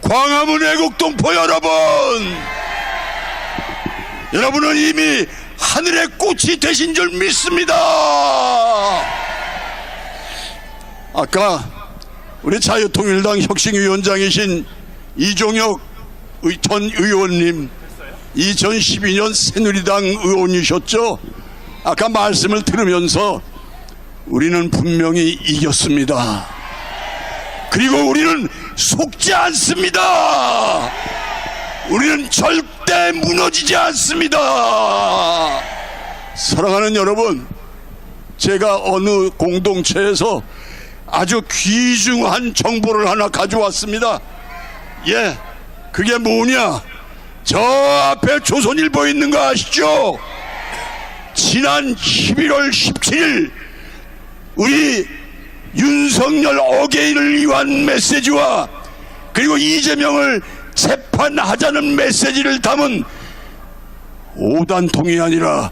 광화문 애국동포 여러분, 여러분은 이미 하늘의 꽃이 되신 줄 믿습니다. 아까 우리 자유통일당 혁신위원장이신 이종혁 전 의원님, 2012년 새누리당 의원이셨죠? 아까 말씀을 들으면서 우리는 분명히 이겼습니다. 그리고 우리는 속지 않습니다. 우리는 절대 무너지지 않습니다. 사랑하는 여러분, 제가 어느 공동체에서 아주 귀중한 정보를 하나 가져왔습니다. 예, 그게 뭐냐? 저 앞에 조선일보에 있는 거 아시죠? 지난 11월 17일 우리 윤석열 어게인을 위한 메시지와 그리고 이재명을 재판하자는 메시지를 담은 5단통이 아니라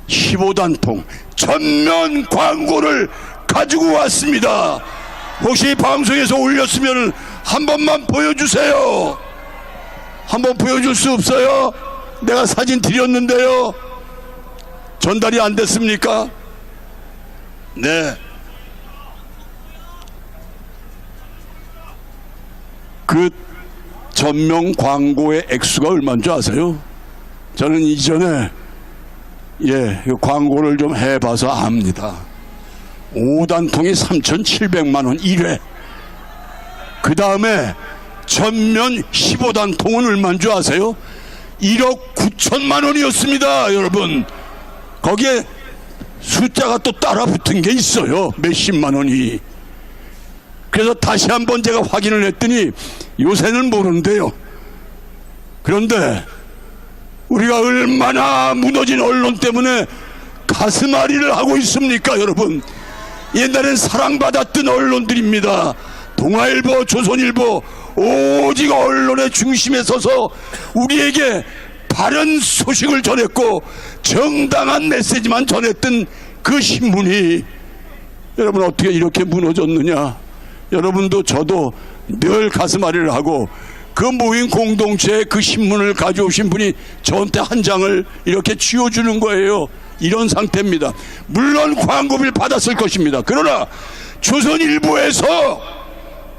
15단통 전면 광고를 가지고 왔습니다. 혹시 방송에서 올렸으면 한 번만 보여주세요. 한번 보여줄 수 없어요? 내가 사진 드렸는데요. 전달이 안 됐습니까? 네. 그 전면 광고의 액수가 얼마인 줄 아세요? 저는 이전에 그 광고를 좀 해봐서 압니다. 5단통이 3,700만 원 1회. 그 다음에 전면 15단통은 얼마인 줄 아세요? 1억 9천만 원이었습니다. 여러분, 거기에 숫자가 또 따라 붙은 게 있어요. 몇십만 원이. 그래서 다시 한번 제가 확인을 했더니 요새는 모르는데요. 그런데 우리가 얼마나 무너진 언론 때문에 가슴앓이를 하고 있습니까, 여러분? 옛날엔 사랑받았던 언론들입니다. 동아일보, 조선일보, 오직 언론의 중심에 서서 우리에게 바른 소식을 전했고 정당한 메시지만 전했던 그 신문이 여러분 어떻게 이렇게 무너졌느냐? 여러분도 저도 늘 가슴앓이를 하고 그 모인 공동체에 그 신문을 가져오신 분이 저한테 한 장을 이렇게 쥐어주는 거예요. 이런 상태입니다. 물론 광고비를 받았을 것입니다. 그러나 조선일보에서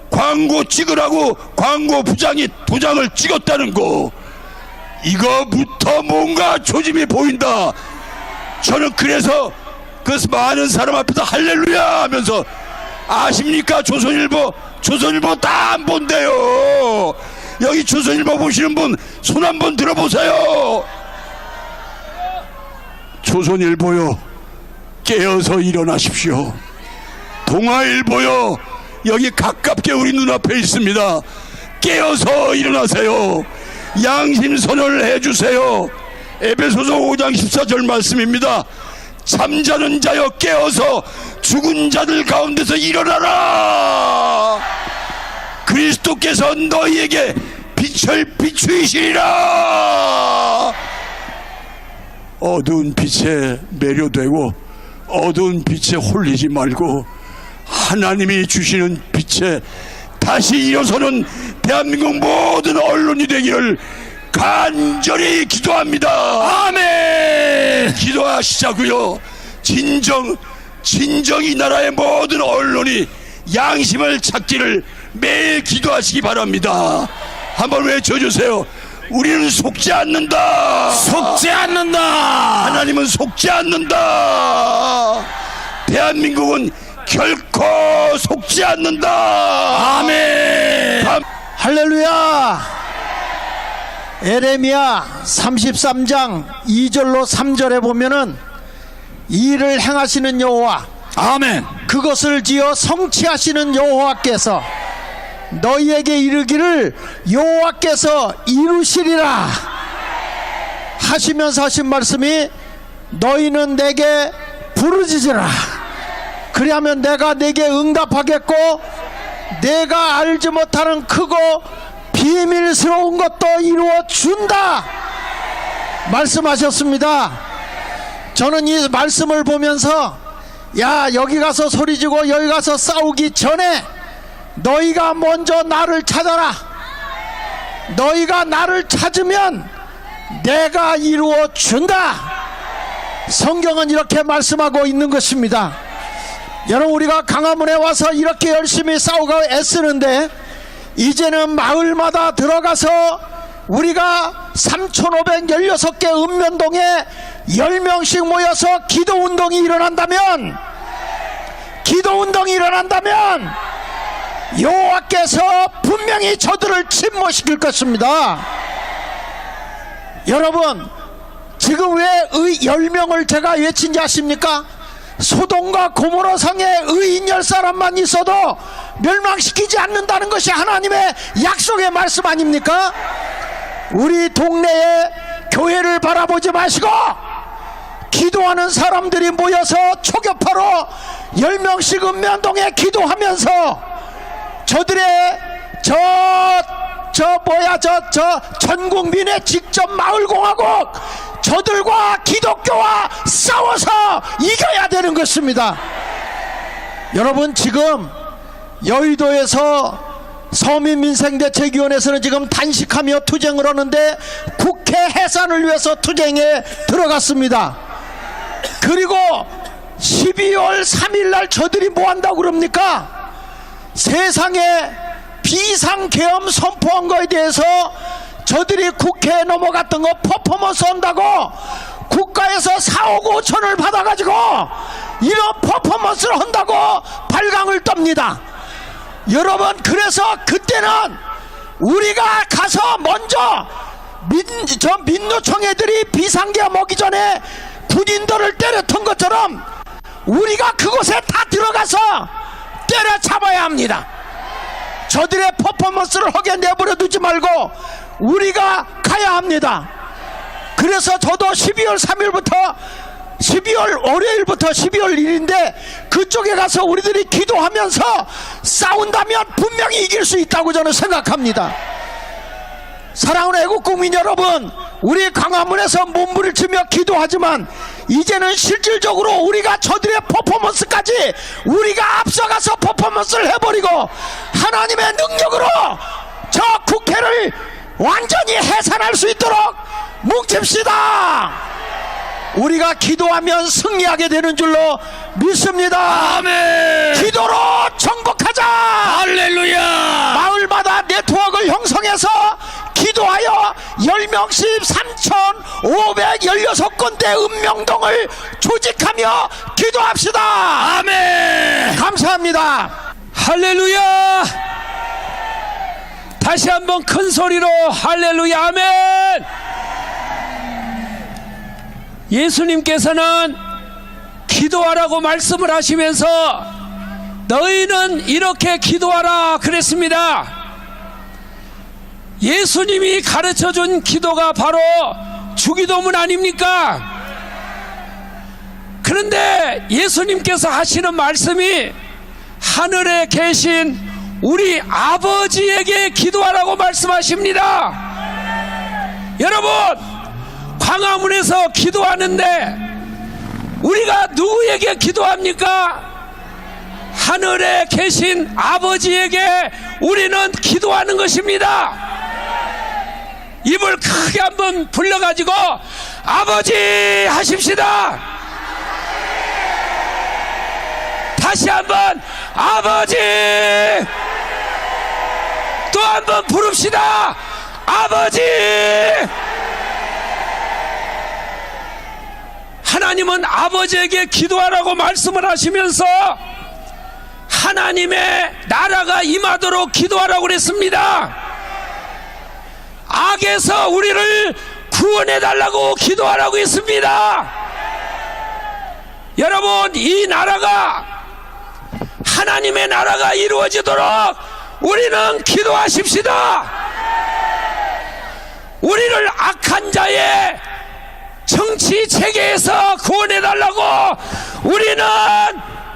광고 찍으라고 광고 부장이 도장을 찍었다는 거, 이거부터 뭔가 조짐이 보인다. 저는 그래서 그 많은 사람 앞에서 할렐루야 하면서, 아십니까? 조선일보 다 안 본대요. 여기 조선일보 보시는 분 손 한번 들어보세요. 조선일보요, 깨어서 일어나십시오. 동아일보요, 여기 가깝게 우리 눈앞에 있습니다. 깨어서 일어나세요. 양심선언을 해주세요. 에베소서 5장 14절 말씀입니다. 잠자는 자여 깨어서 죽은 자들 가운데서 일어나라. 그리스도께서 너희에게 빛을 비추이시리라. 어두운 빛에 매료되고 어두운 빛에 홀리지 말고 하나님이 주시는 빛에 다시 일어서는 대한민국 모든 언론이 되기를 간절히 기도합니다. 아멘. 기도하시자고요. 진정 이 나라의 모든 언론이 양심을 찾기를 매일 기도하시기 바랍니다. 한번 외쳐주세요. 우리는 속지 않는다. 속지 않는다. 하나님은 속지 않는다. 대한민국은 결코 속지 않는다. 아멘. 할렐루야. 에레미야 33장 2절로 3절에 보면은 일을 행하시는 여호와, 아멘. 그것을 지어 성취하시는 여호와께서 너희에게 이르기를 여호와께서 이루시리라 하시면서 하신 말씀이, 너희는 내게 부르짖으라. 그리하면 내가 내게 응답하겠고 내가 알지 못하는 크고 비밀스러운 것도 이루어 준다 말씀하셨습니다. 저는 이 말씀을 보면서, 야, 여기 가서 소리지고 여기 가서 싸우기 전에 너희가 먼저 나를 찾아라. 너희가 나를 찾으면 내가 이루어 준다. 성경은 이렇게 말씀하고 있는 것입니다. 여러분, 우리가 강화문에 와서 이렇게 열심히 싸우고 애쓰는데 이제는 마을마다 들어가서 우리가 3,516개 읍면동에 10명씩 모여서 기도운동이 일어난다면, 여호와께서 분명히 저들을 침몰시킬 것입니다. 여러분, 지금 왜 10명을 제가 외친지 아십니까? 소돔과 고모라 성에 의인 10사람만 있어도 멸망시키지 않는다는 것이 하나님의 약속의 말씀 아닙니까? 우리 동네에 교회를 바라보지 마시고 기도하는 사람들이 모여서 초교파로 10명씩 읍면동에 기도하면서 저들의 전 국민의 직접 마을공화국, 저들과 기독교와 싸워서 이겨야 되는 것입니다. 여러분, 지금 여의도에서 서민민생대책위원회에서는 지금 단식하며 투쟁을 하는데 국회 해산을 위해서 투쟁에 들어갔습니다. 그리고 12월 3일날 저들이 뭐 한다고 그럽니까? 세상에 비상계엄 선포한 거에 대해서 저들이 국회에 넘어갔던 거 퍼포먼스 한다고 국가에서 4억 5천을 받아가지고 이런 퍼포먼스를 한다고 발광을 떱니다. 여러분, 그래서 그때는 우리가 가서 먼저 민노총 애들이 비상계엄 오기 전에 군인들을 때렸던 것처럼 우리가 그곳에 다 들어가서 때려잡아야 합니다. 저들의 퍼포먼스를 하게 내버려 두지 말고 우리가 가야 합니다. 그래서 저도 12월 3일부터 12월 월요일부터 12월 1일인데 그쪽에 가서 우리들이 기도하면서 싸운다면 분명히 이길 수 있다고 저는 생각합니다. 사랑하는 애국국민 여러분, 우리 광화문에서 몸부림치며 기도하지만 이제는 실질적으로 우리가 저들의 퍼포먼스까지 우리가 앞서가서 퍼포먼스를 해버리고 하나님의 능력으로 저 국회를 완전히 해산할 수 있도록 뭉칩시다. 우리가 기도하면 승리하게 되는 줄로 믿습니다. 아멘. 기도로 정복하자. 할렐루야. 마을마다 네트워크를 형성해서 기도하여 10명씩 3,516군데 읍명동을 조직하며 기도합시다. 아멘. 감사합니다. 할렐루야. 다시 한번 큰 소리로 할렐루야. 아멘. 예수님께서는 기도하라고 말씀을 하시면서 너희는 이렇게 기도하라 그랬습니다. 예수님이 가르쳐준 기도가 바로 주기도문 아닙니까? 그런데 예수님께서 하시는 말씀이 하늘에 계신 우리 아버지에게 기도하라고 말씀하십니다. 여러분, 광화문에서 기도하는데 우리가 누구에게 기도합니까? 하늘에 계신 아버지에게 우리는 기도하는 것입니다. 입을 크게 한번 불러가지고 아버지 하십시다. 다시 한번 아버지. 또 한번 부릅시다. 아버지. 하나님은 아버지에게 기도하라고 말씀을 하시면서 하나님의 나라가 임하도록 기도하라고 그랬습니다. 악에서 우리를 구원해 달라고 기도하라고 했습니다. 여러분, 이 나라가 하나님의 나라가 이루어지도록 우리는 기도하십시다. 우리를 악한 자의 정치 체계에서 구원해 달라고 우리는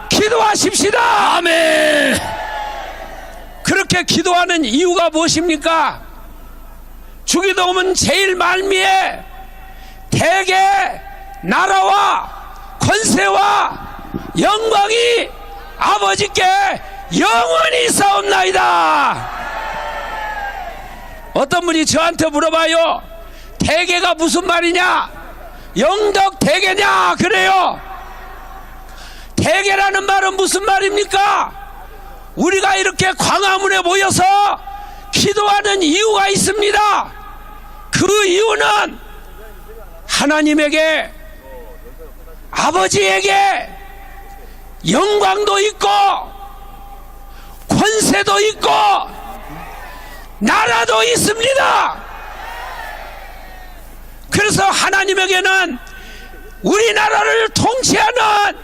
기도하십시다. 아멘. 그렇게 기도하는 이유가 무엇입니까? 주기도문 제일 말미에 대개 나라와 권세와 영광이 아버지께 영원히 있사옵나이다. 어떤 분이 저한테 물어봐요. 대계가 무슨 말이냐? 영덕 대계냐? 그래요. 대계라는 말은 무슨 말입니까? 우리가 이렇게 광화문에 모여서 기도하는 이유가 있습니다. 그 이유는 하나님에게, 아버지에게 영광도 있고 권세도 있고 나라도 있습니다. 그래서 하나님에게는 우리나라를 통치하는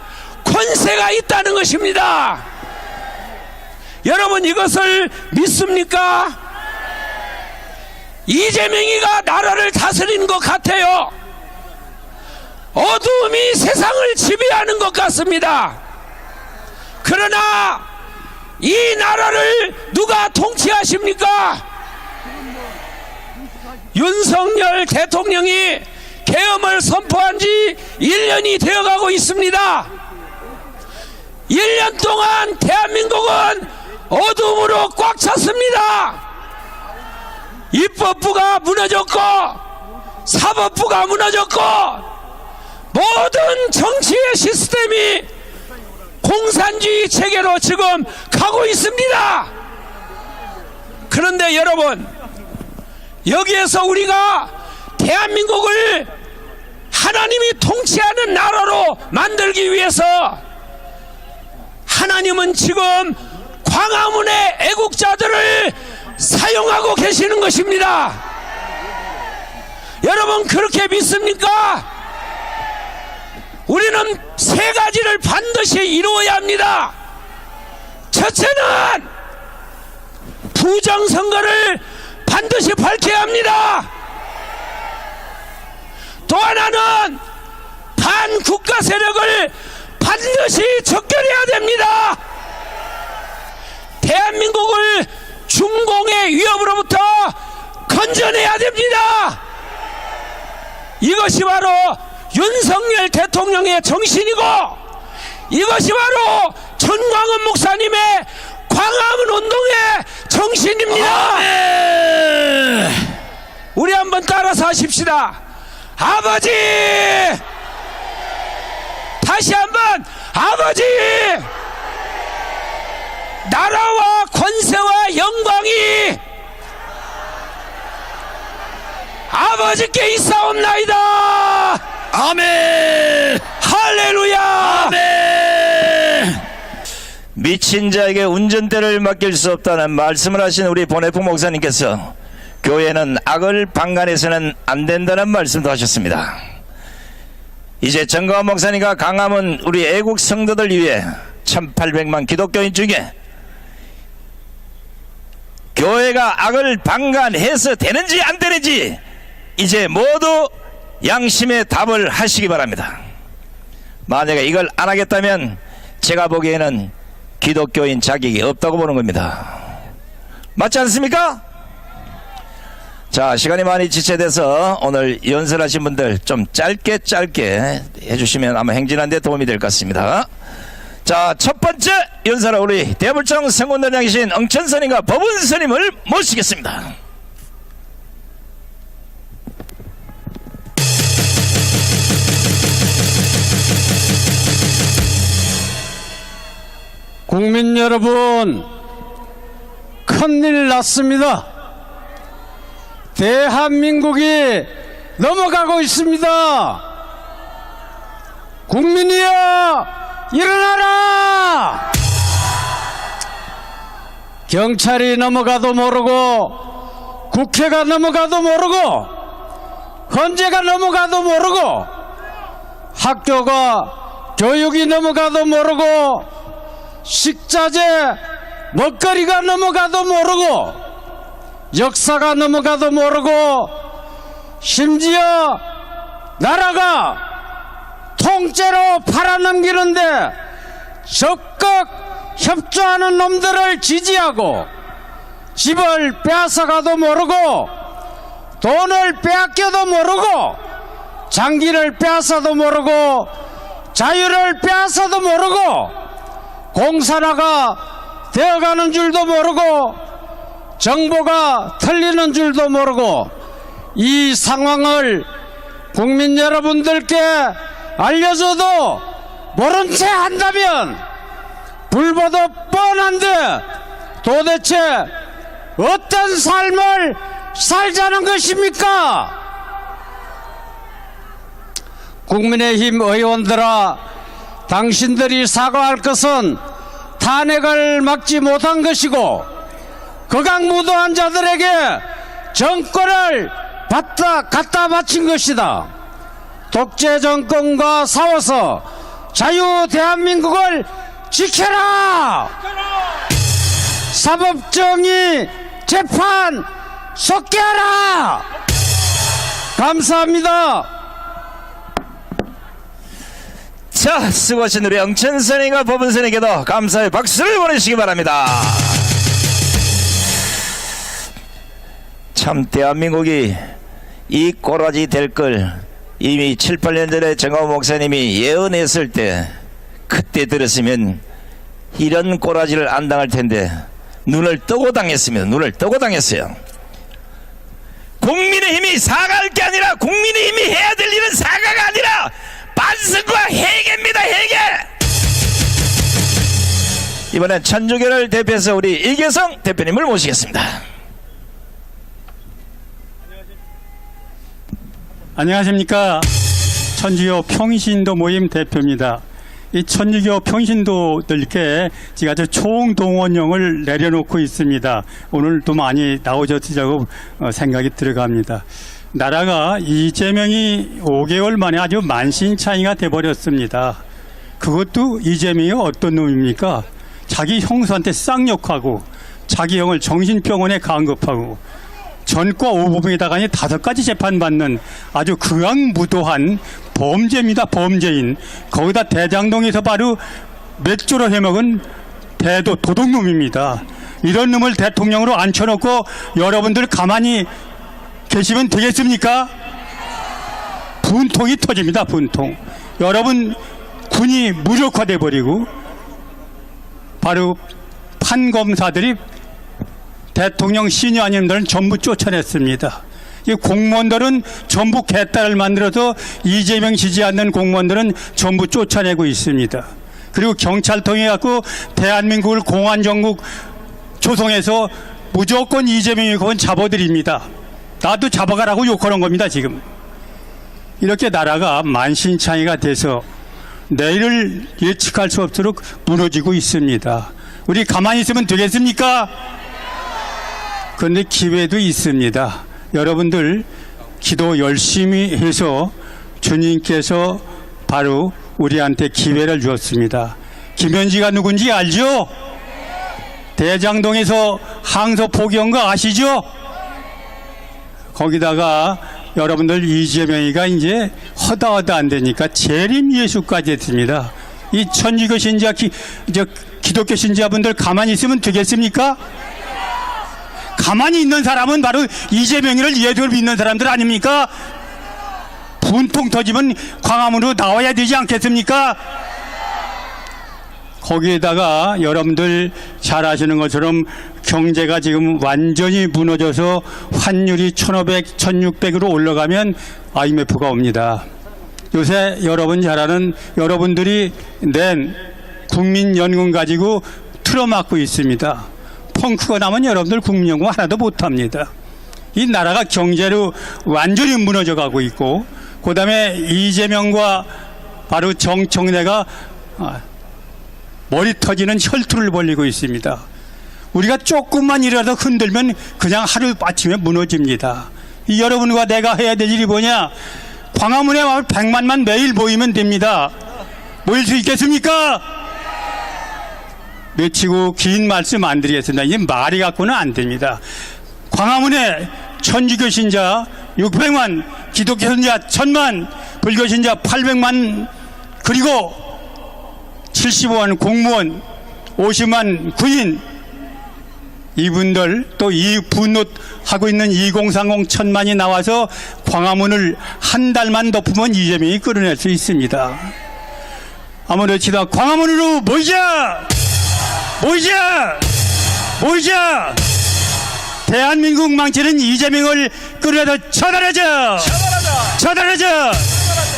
권세가 있다는 것입니다. 여러분, 이것을 믿습니까? 이재명이가 나라를 다스리는 것 같아요. 어두움이 세상을 지배하는 것 같습니다. 그러나 이 나라를 누가 통치하십니까? 윤석열 대통령이 계엄을 선포한 지 1년이 되어가고 있습니다. 1년 동안 대한민국은 어둠으로 꽉 찼습니다. 입법부가 무너졌고 사법부가 무너졌고 모든 정치의 시스템이 공산주의 체계로 지금 가고 있습니다. 그런데 여러분, 여기에서 우리가 대한민국을 하나님이 통치하는 나라로 만들기 위해서 하나님은 지금 광화문의 애국자들을 사용하고 계시는 것입니다. 여러분, 그렇게 믿습니까? 우리는 세 가지를 반드시 이루어야 합니다. 첫째는 부정선거를 반드시 밝혀야 합니다. 또 하나는 반국가 세력을 반드시 척결해야 됩니다. 대한민국을 중공의 위협으로부터 건져내야 됩니다. 이것이 바로 윤석열 대통령의 정신이고 이것이 바로 전광훈 목사님의 광화문 운동의 정신입니다. 우리 한번 따라서 하십시다. 아버지, 다시 한번 아버지, 나라와 권세와 영광이 아버지께 있사옵나이다. 아멘. 할렐루야. 아멘. 미친 자에게 운전대를 맡길 수 없다는 말씀을 하신 우리 bon혜풍 목사님께서 교회는 악을 방관해서는 안 된다는 말씀도 하셨습니다. 이제 정광훈 목사님과 강함은 우리 애국 성도들 위해 1800만 기독교인 중에 교회가 악을 방관해서 되는지 안 되는지 이제 모두 양심의 답을 하시기 바랍니다. 만약에 이걸 안 하겠다면 제가 보기에는 기독교인 자격이 없다고 보는 겁니다. 맞지 않습니까? 자, 시간이 많이 지체돼서 오늘 연설하신 분들 좀 짧게 해주시면 아마 행진하는 데 도움이 될 것 같습니다. 자, 첫 번째 연설은 우리 대불청 성군단장이신 엉천스님과 법운스님을 모시겠습니다. 국민 여러분, 큰일 났습니다. 대한민국이 넘어가고 있습니다. 국민이여, 일어나라! 경찰이 넘어가도 모르고 국회가 넘어가도 모르고 헌재가 넘어가도 모르고 학교가 교육이 넘어가도 모르고 식자재 먹거리가 넘어가도 모르고 역사가 넘어가도 모르고 심지어 나라가 통째로 팔아넘기는데 적극 협조하는 놈들을 지지하고 집을 빼앗아가도 모르고 돈을 빼앗겨도 모르고 장기를 빼앗아도 모르고 자유를 빼앗아도 모르고 공산화가 되어가는 줄도 모르고 정보가 틀리는 줄도 모르고 이 상황을 국민 여러분들께 알려줘도 모른 채 한다면 불보듯 뻔한데 도대체 어떤 삶을 살자는 것입니까? 국민의힘 의원들아, 당신들이 사과할 것은 탄핵을 막지 못한 것이고 극악무도한 자들에게 정권을 갖다 바친 것이다. 독재 정권과 싸워서 자유 대한민국을 지켜라! 사법정의 재판 속개하라! 감사합니다. 자, 수고하신 우리 영천선생과 법은선생에게도 감사의 박수를 보내시기 바랍니다. 참 대한민국이 이 꼬라지 될 걸 이미 7, 8년 전에 정광훈 목사님이 예언했을 때 그때 들었으면 이런 꼬라지를 안 당할 텐데 눈을 뜨고 당했습니다. 눈을 뜨고 당했어요. 국민의힘이 사과할 게 아니라 국민의힘이 해야 될 일은 사과가 아니라 반성과 회개입니다. 회개. 이번엔 천주교를 대표해서 우리 이계성 대표님을 모시겠습니다. 안녕하십니까. 천주교 평신도 모임 대표입니다. 이 천주교 평신도들께 제가 아주 총동원령을 내려놓고 있습니다. 오늘도 많이 나오셨으라고 생각이 들어갑니다. 나라가 이재명이 5개월 만에 아주 만신창이가 돼버렸습니다. 그것도 이재명이 어떤 놈입니까? 자기 형수한테 쌍욕하고 자기 형을 정신병원에 간급하고 전과 오범에다가 5가지 재판받는 아주 극악무도한 범죄입니다. 범죄인. 거기다 대장동에서 바로 맥주로 해먹은 대도 도둑놈입니다. 이런 놈을 대통령으로 앉혀놓고 여러분들 가만히 계시면 되겠습니까? 분통이 터집니다. 분통. 여러분 군이 무력화돼 버리고 바로 판검사들이 대통령 시니어님들은 전부 쫓아냈습니다. 이 공무원들은 전부 개딸을 만들어서 이재명 지지하는 공무원들은 전부 쫓아내고 있습니다. 그리고 경찰통해 갖고 대한민국을 공안정국 조성해서 무조건 이재명이 그건 잡아들입니다. 나도 잡아가라고 욕하는 겁니다. 지금 이렇게 나라가 만신창이가 돼서 내일을 예측할 수 없도록 무너지고 있습니다. 우리 가만히 있으면 되겠습니까? 그런데 기회도 있습니다. 여러분들 기도 열심히 해서 주님께서 바로 우리한테 기회를 주었습니다. 김현지가 누군지 알죠? 대장동에서 항소 포기한 거 아시죠? 거기다가 여러분들 이재명이가 이제 허다허다 안 되니까 재림 예수까지 했습니다. 이 천주교 신자 기독교 신자분들 가만히 있으면 되겠습니까? 가만히 있는 사람은 바로 이재명이를 예수를 믿는 사람들 아닙니까? 분통 터지면 광화문으로 나와야 되지 않겠습니까? 거기에다가 여러분들 잘 아시는 것처럼 경제가 지금 완전히 무너져서 환율이 1,500, 1,600으로 올라가면 IMF가 옵니다. 요새 여러분 잘 아는 여러분들이 낸 국민연금 가지고 틀어막고 있습니다. 펑크가 나면 여러분들 국민연금 하나도 못합니다. 이 나라가 경제로 완전히 무너져가고 있고 그 다음에 이재명과 바로 정청래가 머리 터지는 혈투를 벌이고 있습니다. 우리가 조금만 이라도 흔들면 그냥 하루 아침에 무너집니다. 이 여러분과 내가 해야 될 일이 뭐냐? 광화문에 100만만 매일 모이면 됩니다. 모일 수 있겠습니까? 외치고 긴 말씀 안 드리겠습니다. 이제 말이 갖고는 안 됩니다. 광화문에 천주교 신자 600만, 기독교 신자 1000만, 불교 신자 800만, 그리고 75만 공무원, 50만 군인, 이분들 또 이 분노하고 있는 2030 1000만이 나와서 광화문을 한 달만 덮으면 이재명이 끌어낼 수 있습니다. 아무렇지도 광화문으로 모이자! 모이자! 모이자! 대한민국 망치는 이재명을 끌어다 처단하자! 처단하자!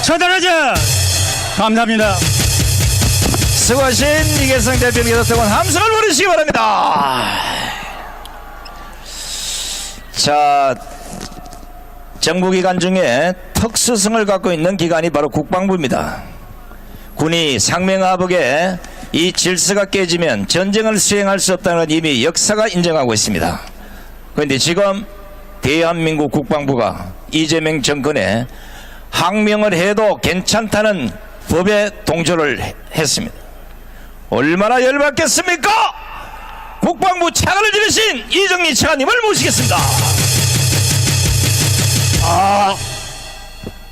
처단하자! 감사합니다. 수고하신 이계성 대표님께서 뜨거운 함성을 보내시기 바랍니다. 자, 정부기관 중에 특수성을 갖고 있는 기관이 바로 국방부입니다. 군이 상명하복에 이 질서가 깨지면 전쟁을 수행할 수 없다는 건 이미 역사가 인정하고 있습니다. 그런데 지금 대한민국 국방부가 이재명 정권에 항명을 해도 괜찮다는 법에 동조를 했습니다. 얼마나 열받겠습니까? 국방부 차관을 지내신 이정리 차관님을 모시겠습니다.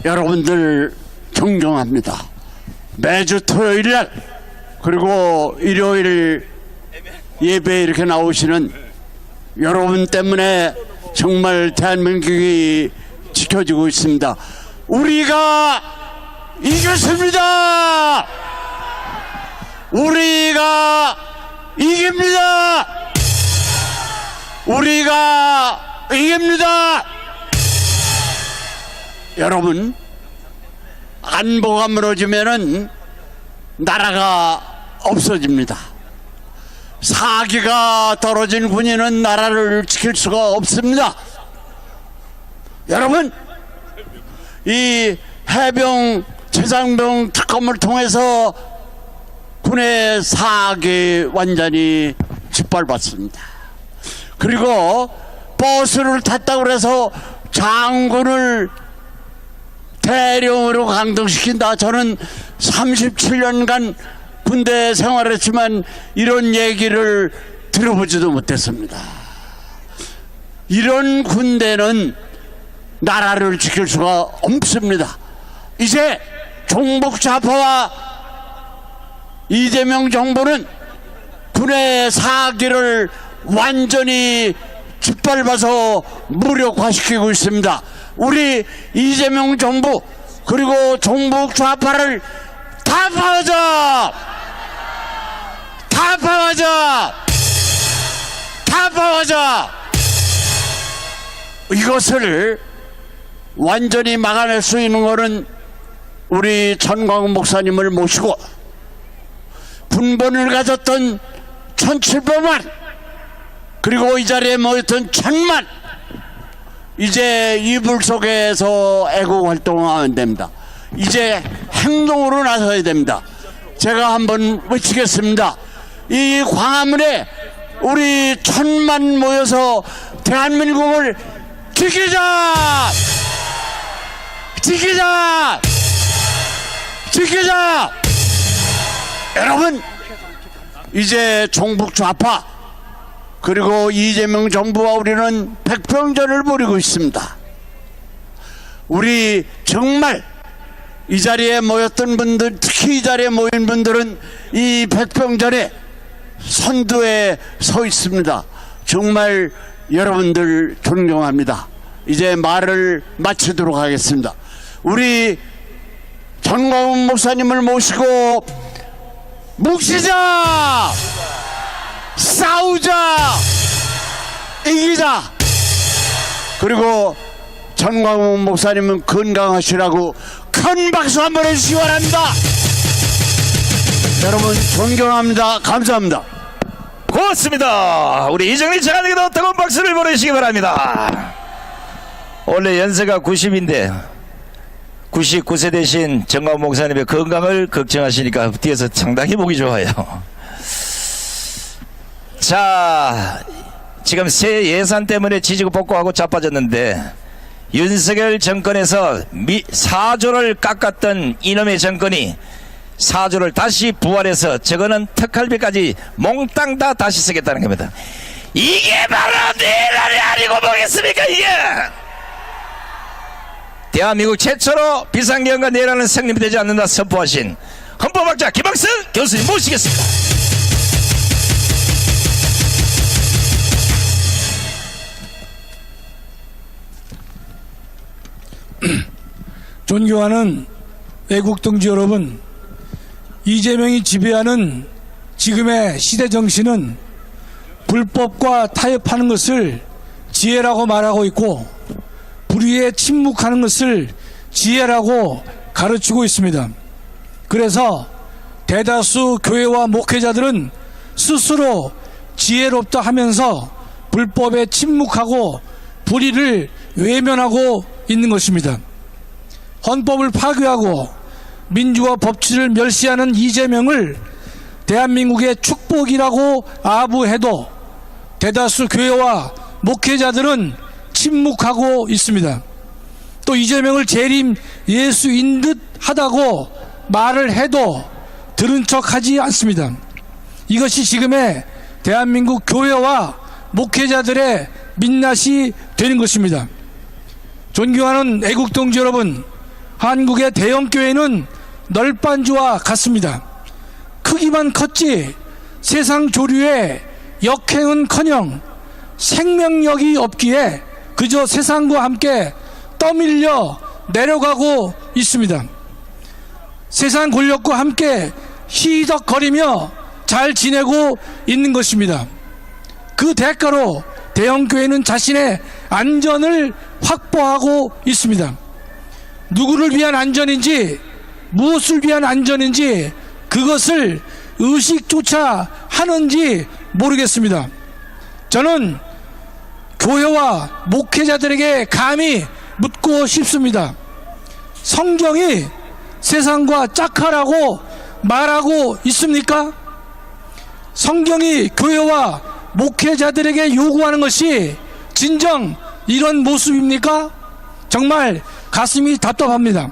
여러분들 존경합니다. 매주 토요일날 그리고 일요일 예배에 이렇게 나오시는 여러분 때문에 정말 대한민국이 지켜지고 있습니다. 우리가 이겼습니다. 우리가 이깁니다. 우리가 이깁니다. 여러분, 안보가 무너지면은 나라가 없어집니다. 사기가 떨어진 군인은 나라를 지킬 수가 없습니다. 여러분, 이 해병 최상병 특검을 통해서 군의 사기 완전히 짓밟았습니다. 그리고 버스를 탔다고 해서 장군을 대령으로 강등시킨다. 저는 37년간 군대 생활했지만 이런 얘기를 들어보지도 못했습니다. 이런 군대는 나라를 지킬 수가 없습니다. 이제 종북 좌파와 이재명 정부는 군의 사기를 완전히 짓밟아서 무력화시키고 있습니다. 우리 이재명 정부 그리고 종북 좌파를 타파하자! 타파하자! 타파하자! 이것을 완전히 막아낼 수 있는 것은 우리 전광훈 목사님을 모시고 군번을 가졌던 1,700만 그리고 이 자리에 모였던 1,000만 이제 이불 속에서 애국 활동하면 됩니다. 이제 행동으로 나서야 됩니다. 제가 한번 외치겠습니다. 이 광화문에 우리 1,000만 모여서 대한민국을 지키자! 지키자! 지키자! 여러분, 이제 종북 좌파 그리고 이재명 정부와 우리는 백병전을 벌이고 있습니다. 우리 정말 이 자리에 모였던 분들, 특히 이 자리에 모인 분들은 이 백병전에 선두에 서 있습니다. 정말 여러분들 존경합니다. 이제 말을 마치도록 하겠습니다. 우리 전광훈 목사님을 모시고 묵시자! 싸우자! 이기자! 그리고 전광훈 목사님은 건강하시라고 큰 박수 한번 해주시기 바랍니다. 여러분 존경합니다. 감사합니다. 고맙습니다. 우리 이정리 차관에게도 뜨거운 박수를 보내시기 바랍니다. 원래 연세가 90인데 99세 되신 정광훈 목사님의 건강을 걱정하시니까 뒤에서 상당히 보기 좋아요. 자, 지금 새 예산 때문에 지지고 볶고하고 자빠졌는데 윤석열 정권에서 4조를 깎았던 이놈의 정권이 4조를 다시 부활해서 저거는 특할비까지 몽땅 다 다시 쓰겠다는 겁니다. 이게 바로 내란이 아니고 뭐겠습니까 이게. 대한민국 최초로 비상계엄과 내란은 성립되지 않는다 선포하신 헌법학자 김학성 교수님 모시겠습니다. 존경하는 외국 동지 여러분, 이재명이 지배하는 지금의 시대 정신은 불법과 타협하는 것을 지혜라고 말하고 있고 불의에 침묵하는 것을 지혜라고 가르치고 있습니다. 그래서 대다수 교회와 목회자들은 스스로 지혜롭다 하면서 불법에 침묵하고 불의를 외면하고 있는 것입니다. 헌법을 파괴하고 민주와 법치를 멸시하는 이재명을 대한민국의 축복이라고 아부해도 대다수 교회와 목회자들은 침묵하고 있습니다. 또 이재명을 재림 예수인 듯 하다고 말을 해도 들은 척하지 않습니다. 이것이 지금의 대한민국 교회와 목회자들의 민낯이 되는 것입니다. 존경하는 애국동지 여러분, 한국의 대형교회는 널빤지와 같습니다. 크기만 컸지 세상 조류의 역행은커녕 생명력이 없기에 그저 세상과 함께 떠밀려 내려가고 있습니다. 세상 권력과 함께 희덕거리며 잘 지내고 있는 것입니다. 그 대가로 대형교회는 자신의 안전을 확보하고 있습니다. 누구를 위한 안전인지 무엇을 위한 안전인지 그것을 의식조차 하는지 모르겠습니다. 저는 교회와 목회자들에게 감히 묻고 싶습니다. 성경이 세상과 짝하라고 말하고 있습니까? 성경이 교회와 목회자들에게 요구하는 것이 진정 이런 모습입니까? 정말 가슴이 답답합니다.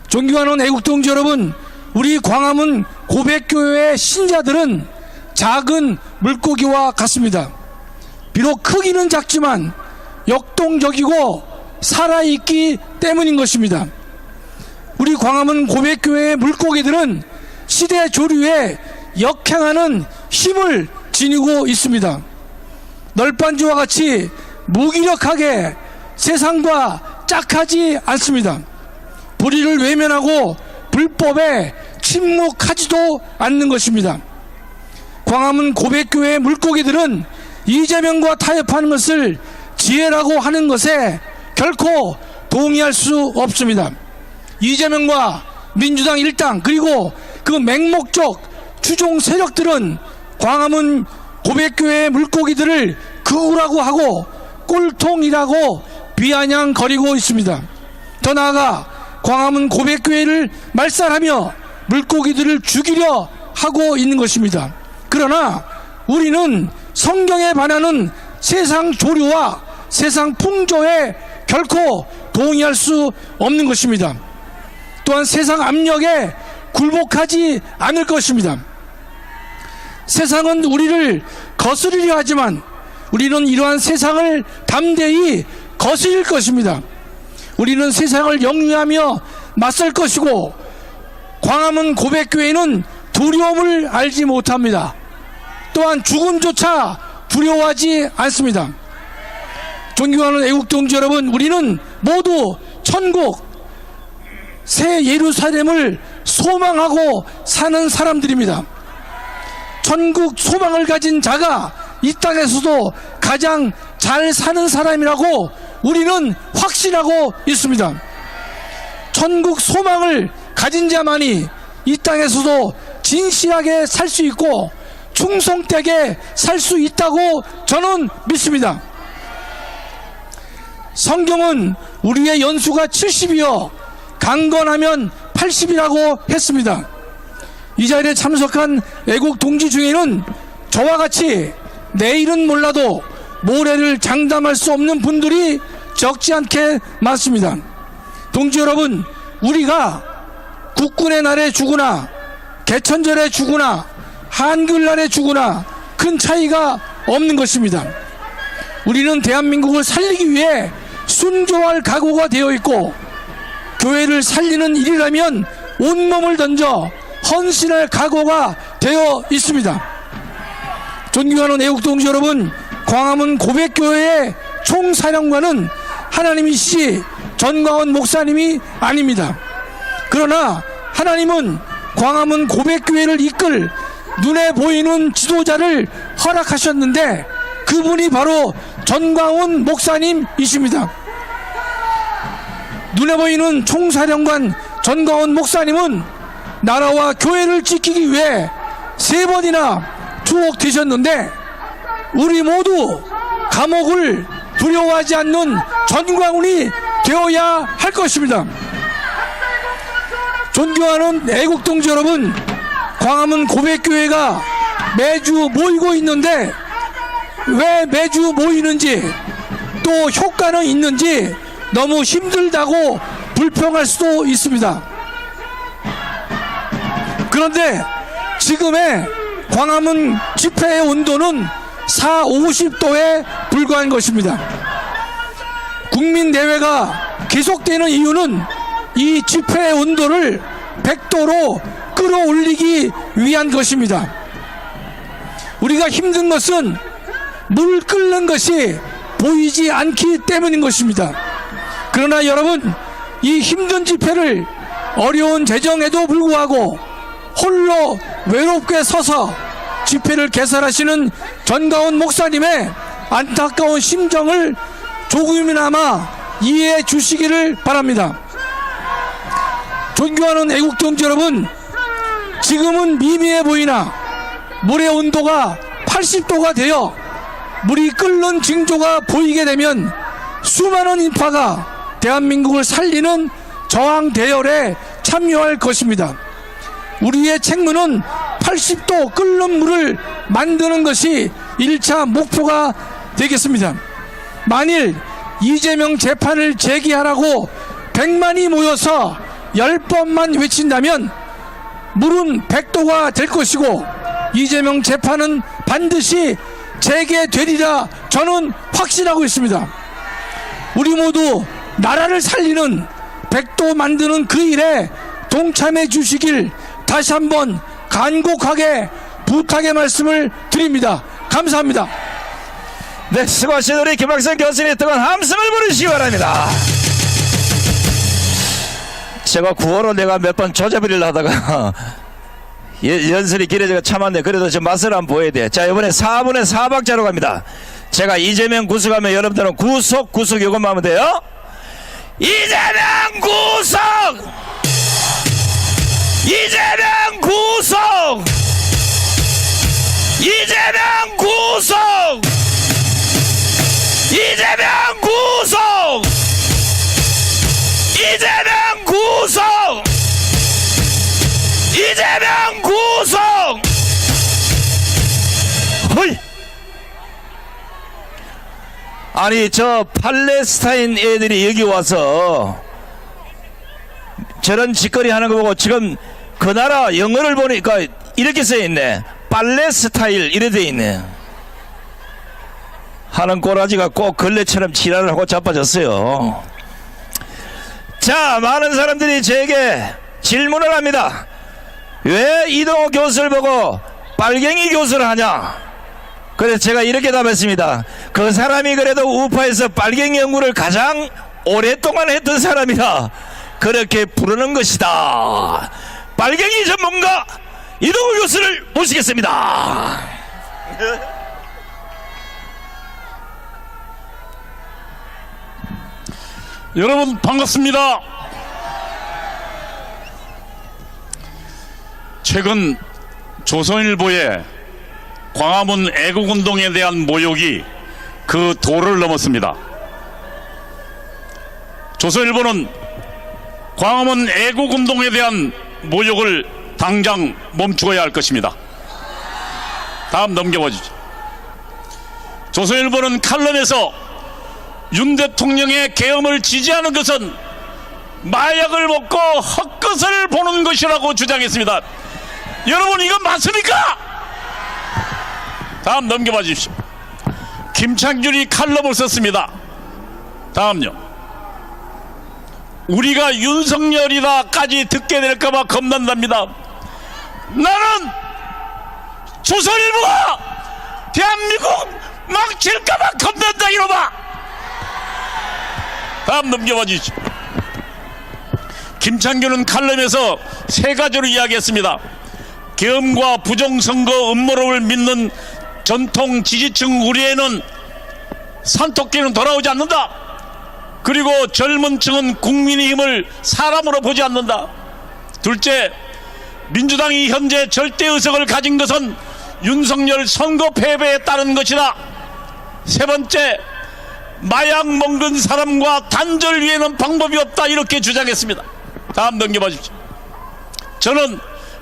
존경하는 애국동지 여러분, 우리 광화문 고백교회의 신자들은 작은 물고기와 같습니다. 비록 크기는 작지만 역동적이고 살아있기 때문인 것입니다. 우리 광화문 고백교회의 물고기들은 시대 조류에 역행하는 힘을 지니고 있습니다. 널빤지와 같이 무기력하게 세상과 짝하지 않습니다. 불의를 외면하고 불법에 침묵하지도 않는 것입니다. 광화문 고백교회의 물고기들은 이재명과 타협하는 것을 지혜라고 하는 것에 결코 동의할 수 없습니다. 이재명과 민주당 일당 그리고 그 맹목적 추종 세력들은 광화문 고백교회의 물고기들을 그우라고 하고 꼴통이라고 비아냥거리고 있습니다. 더 나아가 광화문 고백교회를 말살하며 물고기들을 죽이려 하고 있는 것입니다. 그러나 우리는 성경에 반하는 세상 조류와 세상 풍조에 결코 동의할 수 없는 것입니다. 또한 세상 압력에 굴복하지 않을 것입니다. 세상은 우리를 거스르려 하지만 우리는 이러한 세상을 담대히 거스릴 것입니다. 우리는 세상을 영위하며 맞설 것이고 광화문 고백교회는 두려움을 알지 못합니다. 또한 죽음조차 두려워하지 않습니다. 존경하는 애국동지 여러분, 우리는 모두 천국 새 예루살렘을 소망하고 사는 사람들입니다. 천국 소망을 가진 자가 이 땅에서도 가장 잘 사는 사람이라고 우리는 확신하고 있습니다. 천국 소망을 가진 자만이 이 땅에서도 진실하게 살 수 있고 충성되게 살 수 있다고 저는 믿습니다. 성경은 우리의 연수가 70이요 강건하면 80이라고 했습니다. 이 자리에 참석한 애국 동지 중에는 저와 같이 내일은 몰라도 모레를 장담할 수 없는 분들이 적지 않게 많습니다. 동지 여러분, 우리가 국군의 날에 죽으나 개천절에 죽으나 한글날에 죽으나 큰 차이가 없는 것입니다. 우리는 대한민국을 살리기 위해 순교할 각오가 되어 있고 교회를 살리는 일이라면 온몸을 던져 헌신할 각오가 되어 있습니다. 존경하는 애국동지 여러분, 광화문 고백교회의 총사령관은 하나님이시지 전광훈 목사님이 아닙니다. 그러나 하나님은 광화문 고백교회를 이끌 눈에 보이는 지도자를 허락하셨는데 그분이 바로 전광훈 목사님이십니다. 눈에 보이는 총사령관 전광훈 목사님은 나라와 교회를 지키기 위해 3번이나 투옥되셨는데 우리 모두 감옥을 두려워하지 않는 전광훈이 되어야 할 것입니다. 존경하는 애국동지 여러분, 광화문 고백교회가 매주 모이고 있는데 왜 매주 모이는지 또 효과는 있는지 너무 힘들다고 불평할 수도 있습니다. 그런데 지금의 광화문 집회의 온도는 40~50도에 불과한 것입니다. 국민대회가 계속되는 이유는 이 집회의 온도를 100도로 끌어올리기 위한 것입니다. 우리가 힘든 것은 물 끓는 것이 보이지 않기 때문인 것입니다. 그러나 여러분, 이 힘든 집회를 어려운 재정에도 불구하고 홀로 외롭게 서서 집회를 개설하시는 전광훈 목사님의 안타까운 심정을 조금이나마 이해해 주시기를 바랍니다. 존경하는 애국동지 여러분, 지금은 미미해 보이나 물의 온도가 80도가 되어 물이 끓는 징조가 보이게 되면 수많은 인파가 대한민국을 살리는 저항 대열에 참여할 것입니다. 우리의 책무는 80도 끓는 물을 만드는 것이 1차 목표가 되겠습니다. 만일 이재명 재판을 제기하라고 100만이 모여서 10번만 외친다면 물은 100도가 될 것이고 이재명 재판은 반드시 재개되리라 저는 확신하고 있습니다. 우리 모두 나라를 살리는 100도 만드는 그 일에 동참해 주시길 다시 한번 간곡하게 부탁의 말씀을 드립니다. 감사합니다. 네, 수고하신 우리 김학성 교수님 뜨거운 함성을 부르시기 바랍니다. 제가 9월로 내가 몇 번 조잡이를 하다가 연설이 길어져서 참았네. 그래도 저 맛을 한번 보여야 돼. 자, 이번에 4분의 4박자로 갑니다. 제가 이재명 구속하면 여러분들은 구속 이것만 하면 돼요. 이재명 구속! 이재명 구속! 이재명 구속! 이재명 구속! 이재명 구속! 이재명 구속! 헐! 아니 저 팔레스타인 애들이 여기 와서 저런 짓거리 하는 거 보고 지금 그 나라 영어를 보니까 이렇게 써있네. 팔레스타일 이래 돼 있네. 하는 꼬라지가 꼭 걸레처럼 지랄을 하고 자빠졌어요. 자, 많은 사람들이 저에게 질문을 합니다. 왜 이동호 교수를 보고 빨갱이 교수를 하냐? 그래서 제가 이렇게 답했습니다. 그 사람이 그래도 우파에서 빨갱이 연구를 가장 오랫동안 했던 사람이라 그렇게 부르는 것이다. 빨갱이 전문가 이동호 교수를 모시겠습니다. 여러분 반갑습니다. 최근 조선일보에 광화문 애국운동에 대한 모욕이 그 도를 넘었습니다. 조선일보는 광화문 애국운동에 대한 모욕을 당장 멈추어야 할 것입니다. 다음 넘겨봐 주시죠. 조선일보는 칼럼에서 윤 대통령의 계엄을 지지하는 것은 마약을 먹고 헛것을 보는 것이라고 주장했습니다. 여러분 이건 맞습니까? 다음 넘겨봐 주십시오. 김창균이 칼럼을 썼습니다. 다음요. 우리가 윤석열이다까지 듣게 될까봐 겁난답니다. 나는 조선일보가 대한민국 망칠까봐 겁난다 이놈아. 다음 넘겨봐 주십시오. 김창균은 칼럼에서 3가지로 이야기했습니다. 계엄과 부정선거 음모론을 믿는 전통 지지층 우리에는 산토끼는 돌아오지 않는다. 그리고 젊은 층은 국민의힘을 사람으로 보지 않는다. 둘째, 민주당이 현재 절대 의석을 가진 것은 윤석열 선거 패배에 따른 것이다. 세 번째, 마약 먹는 사람과 단절 위에는 방법이 없다, 이렇게 주장했습니다. 다음 넘겨보십시오. 저는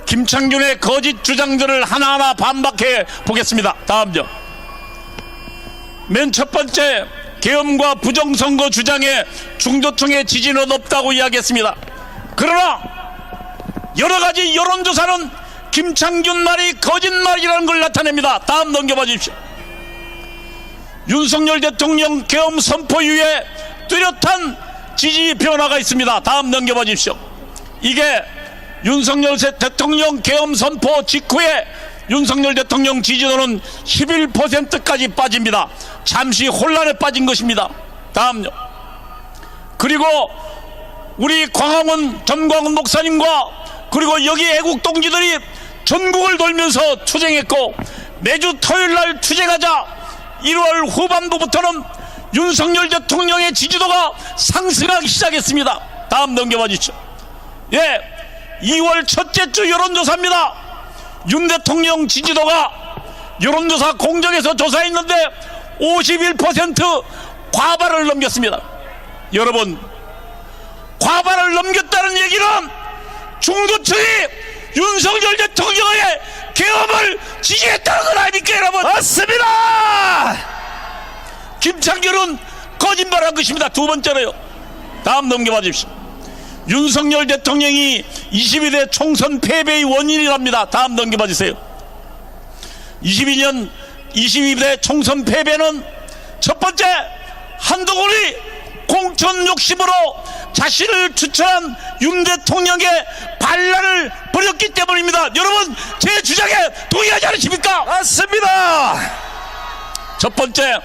김창균의 거짓 주장들을 하나하나 반박해 보겠습니다. 다음요. 맨 첫 번째, 계엄과 부정선거 주장에 중도층의 지지는 없다고 이야기했습니다. 그러나 여러가지 여론조사는 김창균 말이 거짓말이라는 걸 나타냅니다. 다음 넘겨봐 주십시오. 윤석열 대통령 계엄 선포 이후에 뚜렷한 지지 변화가 있습니다. 다음 넘겨봐 주십시오. 이게 윤석열 대통령 계엄 선포 직후에 윤석열 대통령 지지도는 11%까지 빠집니다. 잠시 혼란에 빠진 것입니다. 다음요. 그리고 우리 전광훈 목사님과 그리고 여기 애국 동지들이 전국을 돌면서 투쟁했고, 매주 토요일날 투쟁하자 1월 후반부부터는 윤석열 대통령의 지지도가 상승하기 시작했습니다. 다음 넘겨봐 주시죠. 예, 2월 첫째 주 여론조사입니다. 윤 대통령 지지도가 여론조사 공정에서 조사했는데 51% 과반을 넘겼습니다. 여러분, 과반을 넘겼다는 얘기는 중도층이 윤석열 대통령의 계엄을 지지했다는 건 아닙니까, 여러분? 맞습니다. 김창균은 거짓말한 것입니다. 두 번째로요. 다음 넘겨봐 주십시오. 윤석열 대통령이 22대 총선 패배의 원인이랍니다. 다음 넘겨봐 주세요. 22대 총선 패배는 첫 번째, 한동훈이 공천 욕심으로 자신을 추천한 윤 대통령의 반란을 벌였기 때문입니다. 여러분, 제 주장에 동의하지 않으십니까? 맞습니다. 첫 번째,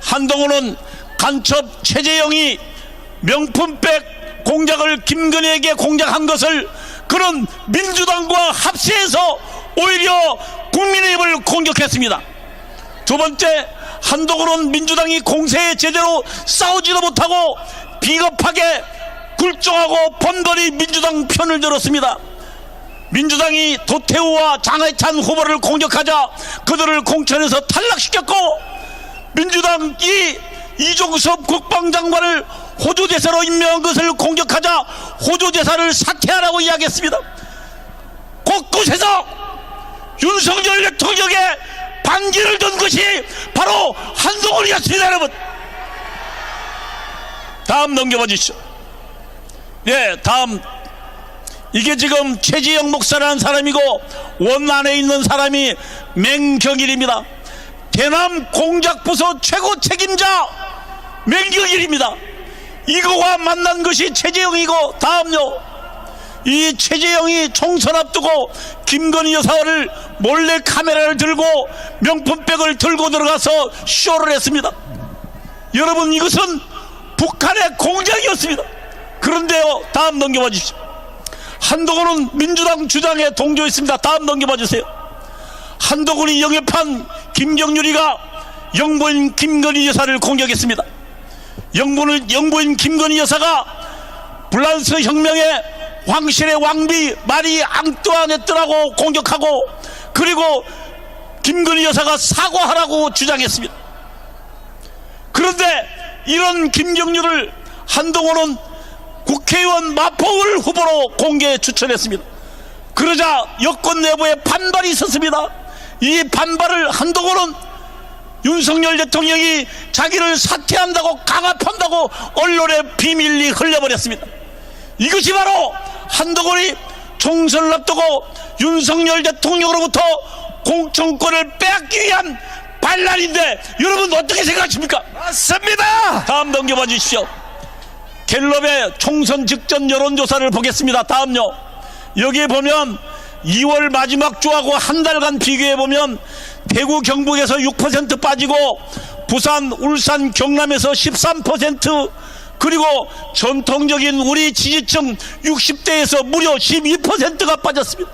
한동훈은 간첩 최재형이 명품백 공작을 김건희에게 공작한 것을 그런 민주당과 합세해서 오히려 국민의힘을 공격했습니다. 두 번째, 한동훈은 민주당이 공세에 제대로 싸우지도 못하고 비겁하게 굴종하고 번번이 민주당 편을 들었습니다. 민주당이 도태우와 장해찬 후보를 공격하자 그들을 공천에서 탈락시켰고, 민주당이 이종섭 국방장관을 호주대사로 임명한 것을 공격하자 호주대사를 사퇴하라고 이야기했습니다. 곳곳에서 윤석열 대통령의 반기를 든 것이 바로 한동훈이었습니다. 여러분, 다음 넘겨봐 주시죠. 예, 다음. 이게 지금 최지영 목사라는 사람이고 원안에 있는 사람이 맹경일입니다. 대남 공작부서 최고 책임자 맹경일입니다. 이거와 만난 것이 최재형이고, 다음요. 이 최재형이 총선 앞두고 김건희 여사를 몰래 카메라를 들고 명품백을 들고 들어가서 쇼를 했습니다. 여러분, 이것은 북한의 공작이었습니다. 그런데요, 다음 넘겨봐 주십시오. 한동훈은 민주당 주장에 동조했습니다. 다음 넘겨봐 주세요. 한동훈이 영입한 김경률이가 영부인 김건희 여사를 공격했습니다. 영부인 김건희 여사가 프랑스 혁명의 황실의 왕비 마리 앙뚜아네트라고 공격하고, 그리고 김건희 여사가 사과하라고 주장했습니다. 그런데 이런 김경률을 한동훈은 국회의원 마포을 후보로 공개 추천했습니다. 그러자 여권 내부에 반발이 있었습니다. 이 반발을 한동훈은 윤석열 대통령이 자기를 사퇴한다고 강압한다고 언론에 비밀리 흘려버렸습니다. 이것이 바로 한동훈이 총선을 앞두고 윤석열 대통령으로부터 공천권을 빼앗기 위한 반란인데, 여러분 어떻게 생각하십니까? 맞습니다. 다음 넘겨봐 주십시오. 갤럽의 총선 직전 여론조사를 보겠습니다. 다음요. 여기에 보면 2월 마지막 주하고 한 달간 비교해보면 대구 경북에서 6% 빠지고 부산 울산 경남에서 13%, 그리고 전통적인 우리 지지층 60대에서 무려 12%가 빠졌습니다.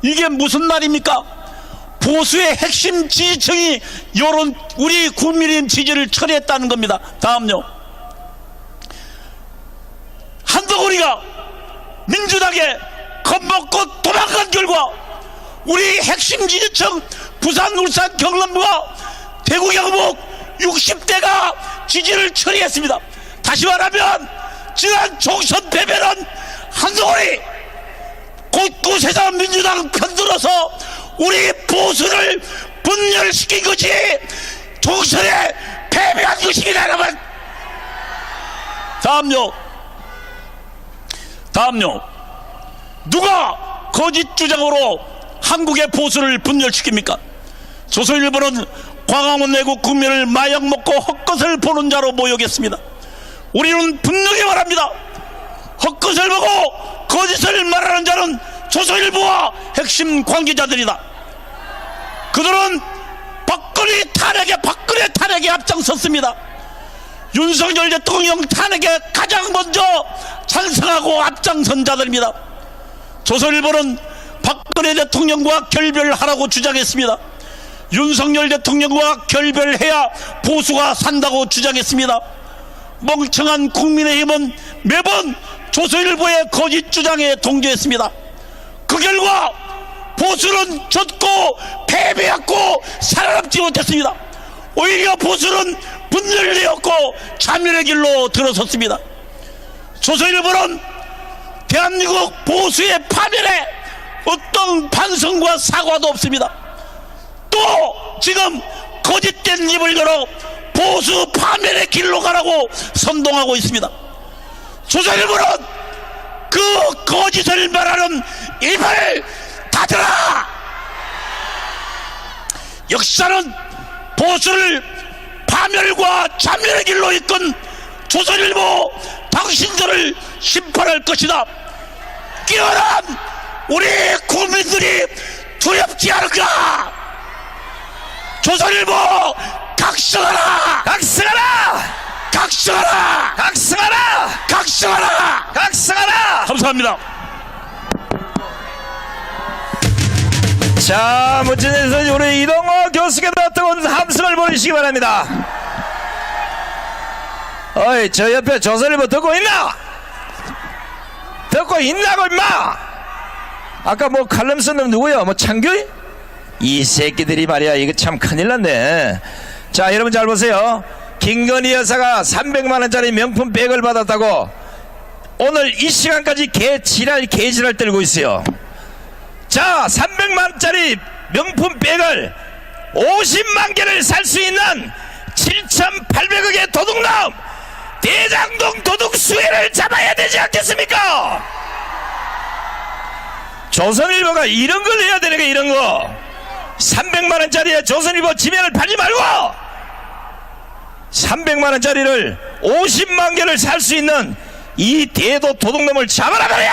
이게 무슨 말입니까? 보수의 핵심 지지층이 우리 국민의힘 지지를 철회했다는 겁니다. 다음요. 한동훈이가 민주당에 겁먹고 도망간 결과 우리 핵심 지지층 부산, 울산, 경남과 대구, 경북 60대가 지지를 처리했습니다. 다시 말하면 지난 총선 패배는 한동훈이 곳곳에서 민주당 편들어서 우리 보수를 분열시킨 것이 총선에 패배한 것입니다, 여러분. 다음요. 누가 거짓 주장으로 한국의 보수를 분열시킵니까? 조선일보는 광화문 내국 국민을 마약 먹고 헛것을 보는 자로 모욕했습니다. 우리는 분명히 말합니다. 헛것을 보고 거짓을 말하는 자는 조선일보와 핵심 관계자들이다. 그들은 박근혜 탄핵에 앞장섰습니다. 윤석열 대통령 탄핵에 가장 먼저 찬성하고 앞장선 자들입니다. 조선일보는 박근혜 대통령과 결별하라고 주장했습니다. 윤석열 대통령과 결별해야 보수가 산다고 주장했습니다. 멍청한 국민의힘은 매번 조선일보의 거짓 주장에 동조했습니다. 그 결과 보수는 졌고 패배했고 살아남지 못했습니다. 오히려 보수는 분열되었고 자멸의 길로 들어섰습니다. 조선일보는 대한민국 보수의 파멸에 어떤 반성과 사과도 없습니다. 또 지금 거짓된 입을 열어 보수 파멸의 길로 가라고 선동하고 있습니다. 조선일보는 그 거짓을 말하는 입을 닫으라! 역사는 보수를 파멸과 자멸의 길로 이끈 조선일보 당신들을 심판할 것이다. 깨어난 우리 국민들이 두렵지 않을까? 조선일보 각성하라! 각성하라! 각성하라! 각성하라! 각성하라! 각성하라! 감사합니다. 자, 무진에서 우리 이동호 교수께서 뜨거운 함성을 보내시기 바랍니다. 어이, 저 옆에 조선일보 듣고 있나? 듣고 있나고 임마! 아까 뭐 칼럼 쓴 놈 누구야? 뭐 창규이? 이 새끼들이 말이야, 이거 참 큰일 났네. 자, 여러분 잘 보세요. 김건희 여사가 300만원짜리 명품 백을 받았다고 오늘 이 시간까지 개지랄 떨고 있어요. 자, 300만원짜리 명품 백을 50만 개를 살 수 있는 7,800억의 도둑놈 대장동 도둑 수혜를 잡아야 되지 않겠습니까? 조선일보가 이런 걸 해야 되는 게 이런 거. 300만원짜리에 조선일보 지면을 팔지 말고 300만원짜리를 50만 개를 살 수 있는 이 대도 도둑놈을 잡아라 그래!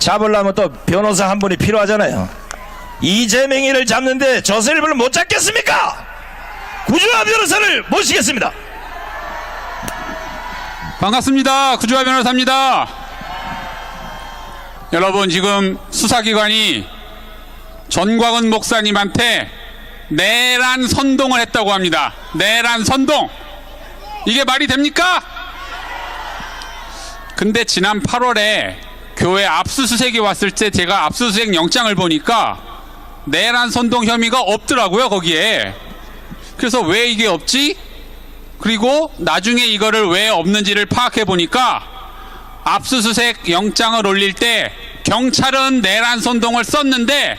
잡으려면 또 변호사 한 분이 필요하잖아요. 이재명이를 잡는데 조선일보를 못 잡겠습니까? 구주화 변호사를 모시겠습니다. 반갑습니다. 구주화 변호사입니다. 여러분, 지금 수사기관이 전광훈 목사님한테 내란 선동을 했다고 합니다. 내란 선동. 이게 말이 됩니까? 근데 지난 8월에 교회 압수수색이 왔을 때 제가 압수수색 영장을 보니까 내란 선동 혐의가 없더라고요, 거기에. 그래서 왜 이게 없지? 그리고 나중에 이거를 왜 없는지를 파악해 보니까 압수수색 영장을 올릴 때 경찰은 내란 선동을 썼는데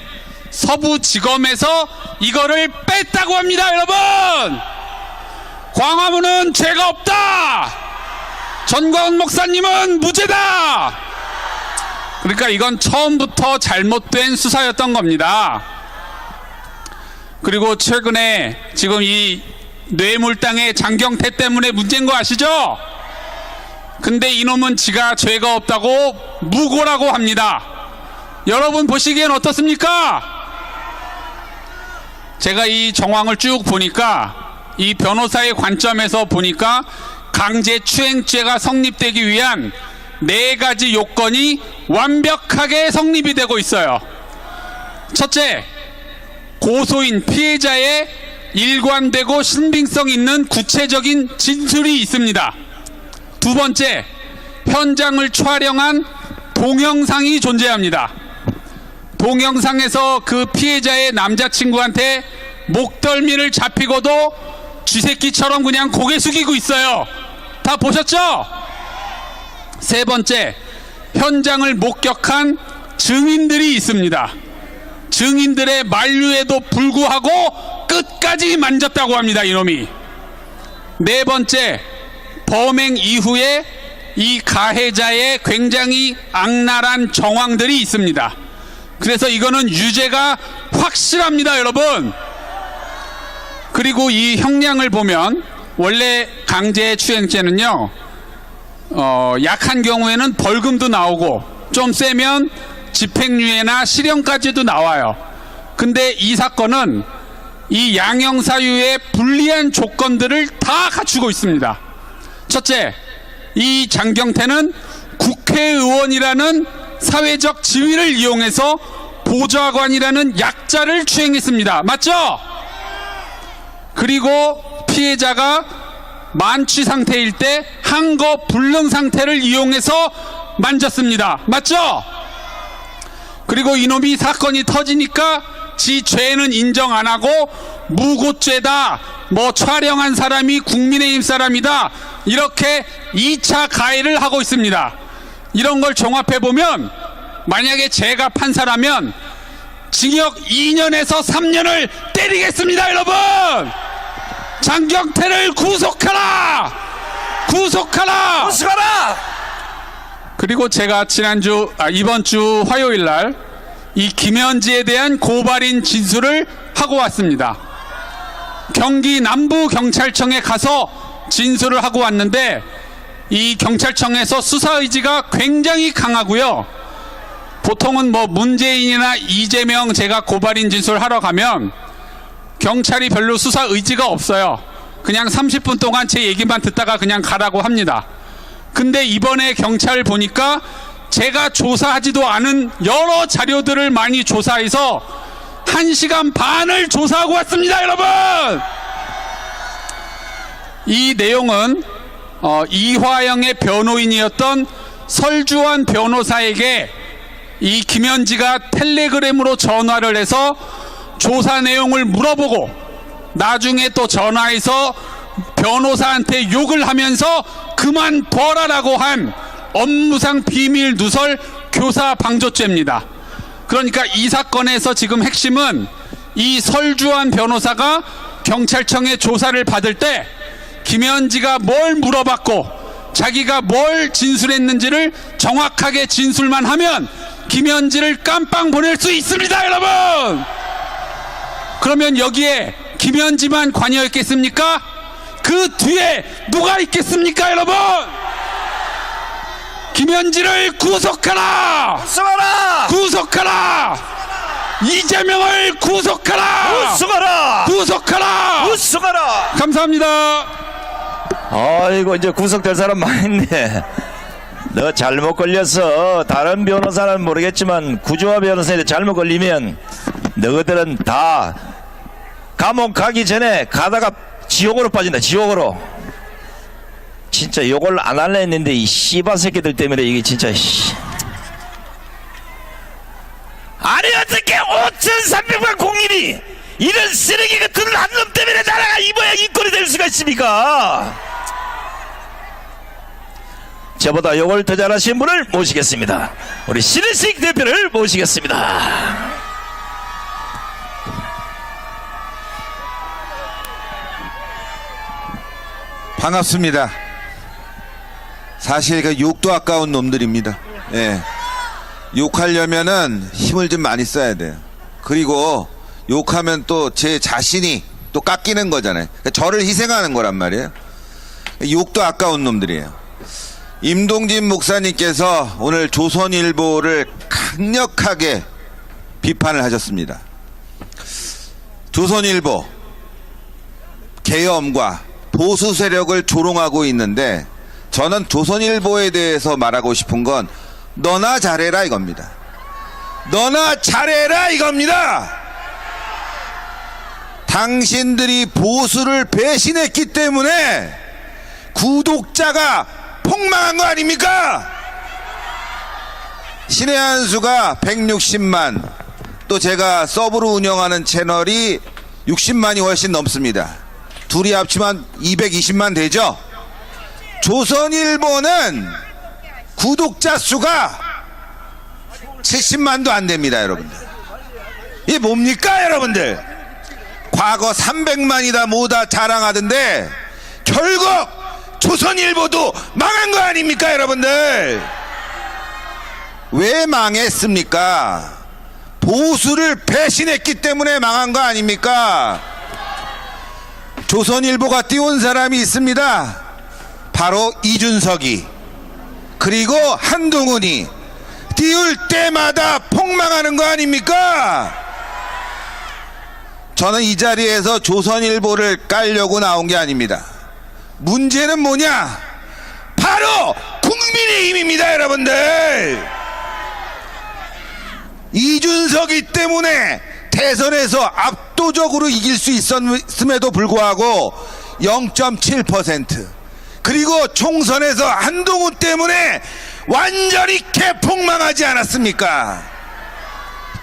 서부지검에서 이거를 뺐다고 합니다, 여러분! 광화문은 죄가 없다! 전광훈 목사님은 무죄다! 그러니까 이건 처음부터 잘못된 수사였던 겁니다. 그리고 최근에 지금 이 뇌물당의 장경태 때문에 문제인 거 아시죠? 근데 이놈은 지가 죄가 없다고 무고라고 합니다. 여러분 보시기엔 어떻습니까? 제가 이 정황을 쭉 보니까 이 변호사의 관점에서 보니까 강제추행죄가 성립되기 위한 4가지 요건이 완벽하게 성립이 되고 있어요. 첫째, 고소인 피해자의 일관되고 신빙성 있는 구체적인 진술이 있습니다. 두 번째, 현장을 촬영한 동영상이 존재합니다. 동영상에서 그 피해자의 남자친구한테 목덜미를 잡히고도 쥐새끼처럼 그냥 고개 숙이고 있어요. 다 보셨죠? 세 번째, 현장을 목격한 증인들이 있습니다. 증인들의 만류에도 불구하고 끝까지 만졌다고 합니다, 이놈이. 네 번째, 범행 이후에 이 가해자의 굉장히 악랄한 정황들이 있습니다. 그래서 이거는 유죄가 확실합니다, 여러분. 그리고 이 형량을 보면 원래 강제추행죄는요, 약한 경우에는 벌금도 나오고 좀 세면 집행유예나 실형까지도 나와요. 근데 이 사건은 이 양형사유의 불리한 조건들을 다 갖추고 있습니다. 첫째, 이 장경태는 국회의원이라는 사회적 지위를 이용해서 보좌관이라는 약자를 추행했습니다. 맞죠? 그리고 피해자가 만취 상태일 때 항거 불능 상태를 이용해서 만졌습니다. 맞죠? 그리고 이놈이 사건이 터지니까 지 죄는 인정 안 하고 무고죄다, 뭐 촬영한 사람이 국민의힘 사람이다, 이렇게 2차 가해를 하고 있습니다. 이런 걸 종합해보면 만약에 제가 판사라면 징역 2년에서 3년을 때리겠습니다, 여러분! 장경태를 구속하라! 구속하라! 구속하라! 그리고 제가 이번 주 화요일 날 이 김현지에 대한 고발인 진술을 하고 왔습니다. 경기 남부경찰청에 가서 진술을 하고 왔는데 이 경찰청에서 수사 의지가 굉장히 강하고요. 보통은 뭐 문재인이나 이재명 제가 고발인 진술하러 가면 경찰이 별로 수사 의지가 없어요. 그냥 30분 동안 제 얘기만 듣다가 그냥 가라고 합니다. 근데 이번에 경찰 보니까 제가 조사하지도 않은 여러 자료들을 많이 조사해서 1시간 반을 조사하고 왔습니다, 여러분! 이 내용은 이화영의 변호인이었던 설주환 변호사에게 이 김현지가 텔레그램으로 전화를 해서 조사 내용을 물어보고 나중에 또 전화해서 변호사한테 욕을 하면서 그만둬라라고 한 업무상 비밀 누설 교사 방조죄입니다. 그러니까 이 사건에서 지금 핵심은 이 설주환 변호사가 경찰청에 조사를 받을 때 김현지가 뭘 물어봤고 자기가 뭘 진술했는지를 정확하게 진술만 하면 김현지를 깜빵 보낼 수 있습니다, 여러분! 그러면 여기에 김현지만 관여했겠습니까? 그 뒤에 누가 있겠습니까, 여러분? 김현지를 구속하라! 구속하라! 구속하라! 이재명을 구속하라! 구속하라! 구속하라! 구속하라! 감사합니다. 아이고, 이제 구속될 사람 많이 있네. 너 잘못 걸려서 다른 변호사는 모르겠지만 구조화 변호사한테 잘못 걸리면 너희들은 다 감옥 가기 전에 가다가 지옥으로 빠진다. 지옥으로. 진짜 요걸 안 할래 했는데 이 씨바 새끼들 때문에 이게 진짜 아니 어떻게 5,300만 국민이 이런 쓰레기 같은 한놈 때문에 나라가 입어야 인권이 될 수가 있습니까? 저보다 요걸 더 잘하신 분을 모시겠습니다. 우리 신일식 대표를 모시겠습니다. 반갑습니다. 사실 그 욕도 아까운 놈들입니다. 예. 욕하려면은 힘을 좀 많이 써야 돼요. 그리고 욕하면 또 제 자신이 또 깎이는 거잖아요. 그러니까 저를 희생하는 거란 말이에요. 욕도 아까운 놈들이에요. 임동진 목사님께서 오늘 조선일보를 강력하게 비판을 하셨습니다. 조선일보 계엄과 보수 세력을 조롱하고 있는데 저는 조선일보에 대해서 말하고 싶은 건 너나 잘해라 이겁니다. 너나 잘해라 이겁니다. 당신들이 보수를 배신했기 때문에 구독자가 폭망한 거 아닙니까? 신의 한 수가 160만, 또 제가 서브로 운영하는 채널이 60만이 훨씬 넘습니다. 둘이 합치면 220만 되죠. 조선일보는 구독자 수가 70만도 안 됩니다, 여러분들. 이게 뭡니까, 여러분들? 과거 300만이다 뭐다 자랑하던데 결국 조선일보도 망한 거 아닙니까, 여러분들? 왜 망했습니까? 보수를 배신했기 때문에 망한 거 아닙니까? 조선일보가 띄운 사람이 있습니다. 바로 이준석이, 그리고 한동훈이 띄울 때마다 폭망하는 거 아닙니까? 저는 이 자리에서 조선일보를 깔려고 나온 게 아닙니다. 문제는 뭐냐? 바로 국민의힘입니다, 여러분들. 이준석이 때문에 대선에서 압도적으로 이길 수 있었음에도 불구하고 0.7%, 그리고 총선에서 한동훈 때문에 완전히 개폭망하지 않았습니까?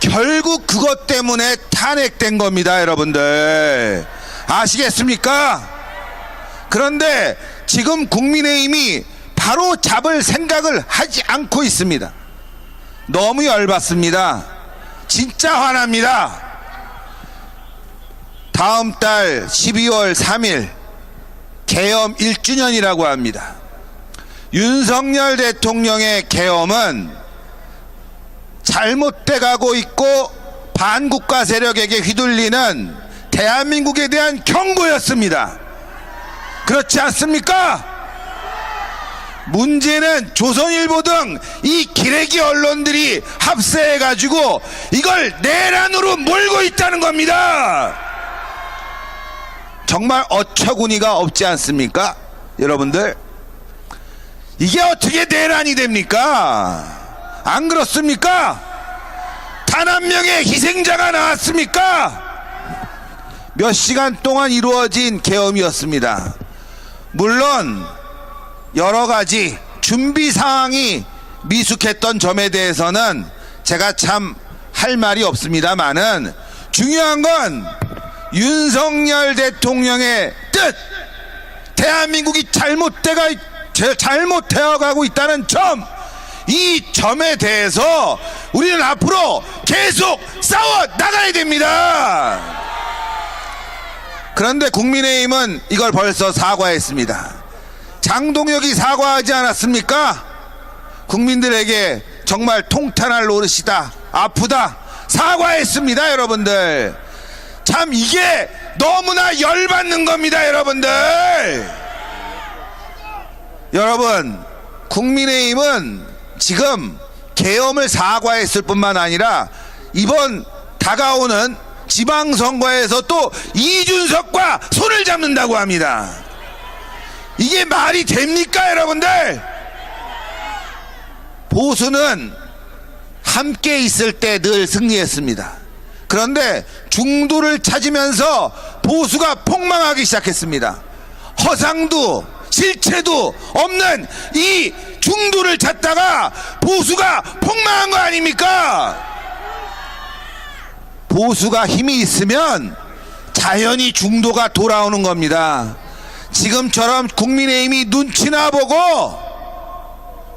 결국 그것 때문에 탄핵된 겁니다, 여러분들. 아시겠습니까? 그런데 지금 국민의힘이 바로 잡을 생각을 하지 않고 있습니다. 너무 열받습니다. 진짜 화납니다. 다음 달 12월 3일 계엄 1주년이라고 합니다. 윤석열 대통령의 계엄은 잘못돼 가고 있고 반국가 세력에게 휘둘리는 대한민국에 대한 경고였습니다. 그렇지 않습니까? 문제는 조선일보 등 이 기레기 언론들이 합세해가지고 이걸 내란으로 몰고 있다는 겁니다. 정말 어처구니가 없지 않습니까, 여러분들? 이게 어떻게 내란이 됩니까? 안 그렇습니까? 단 한 명의 희생자가 나왔습니까? 몇 시간 동안 이루어진 계엄이었습니다. 물론 여러 가지 준비 사항이 미숙했던 점에 대해서는 제가 참 할 말이 없습니다만은, 중요한 건 윤석열 대통령의 뜻, 대한민국이 잘못되어 가고 있다는 점, 이 점에 대해서 우리는 앞으로 계속 싸워 나가야 됩니다. 그런데 국민의힘은 이걸 벌써 사과했습니다. 장동혁이 사과하지 않았습니까? 국민들에게 정말 통탄할 노릇이다, 아프다, 사과했습니다, 여러분들. 참 이게 너무나 열받는 겁니다, 여러분들. 여러분, 국민의힘은 지금 계엄을 사과했을 뿐만 아니라 이번 다가오는 지방선거에서 또 이준석과 손을 잡는다고 합니다. 이게 말이 됩니까, 여러분들? 보수는 함께 있을 때 늘 승리했습니다. 그런데 중도를 찾으면서 보수가 폭망하기 시작했습니다. 허상도 실체도 없는 이 중도를 찾다가 보수가 폭망한 거 아닙니까? 보수가 힘이 있으면 자연히 중도가 돌아오는 겁니다. 지금처럼 국민의힘이 눈치나 보고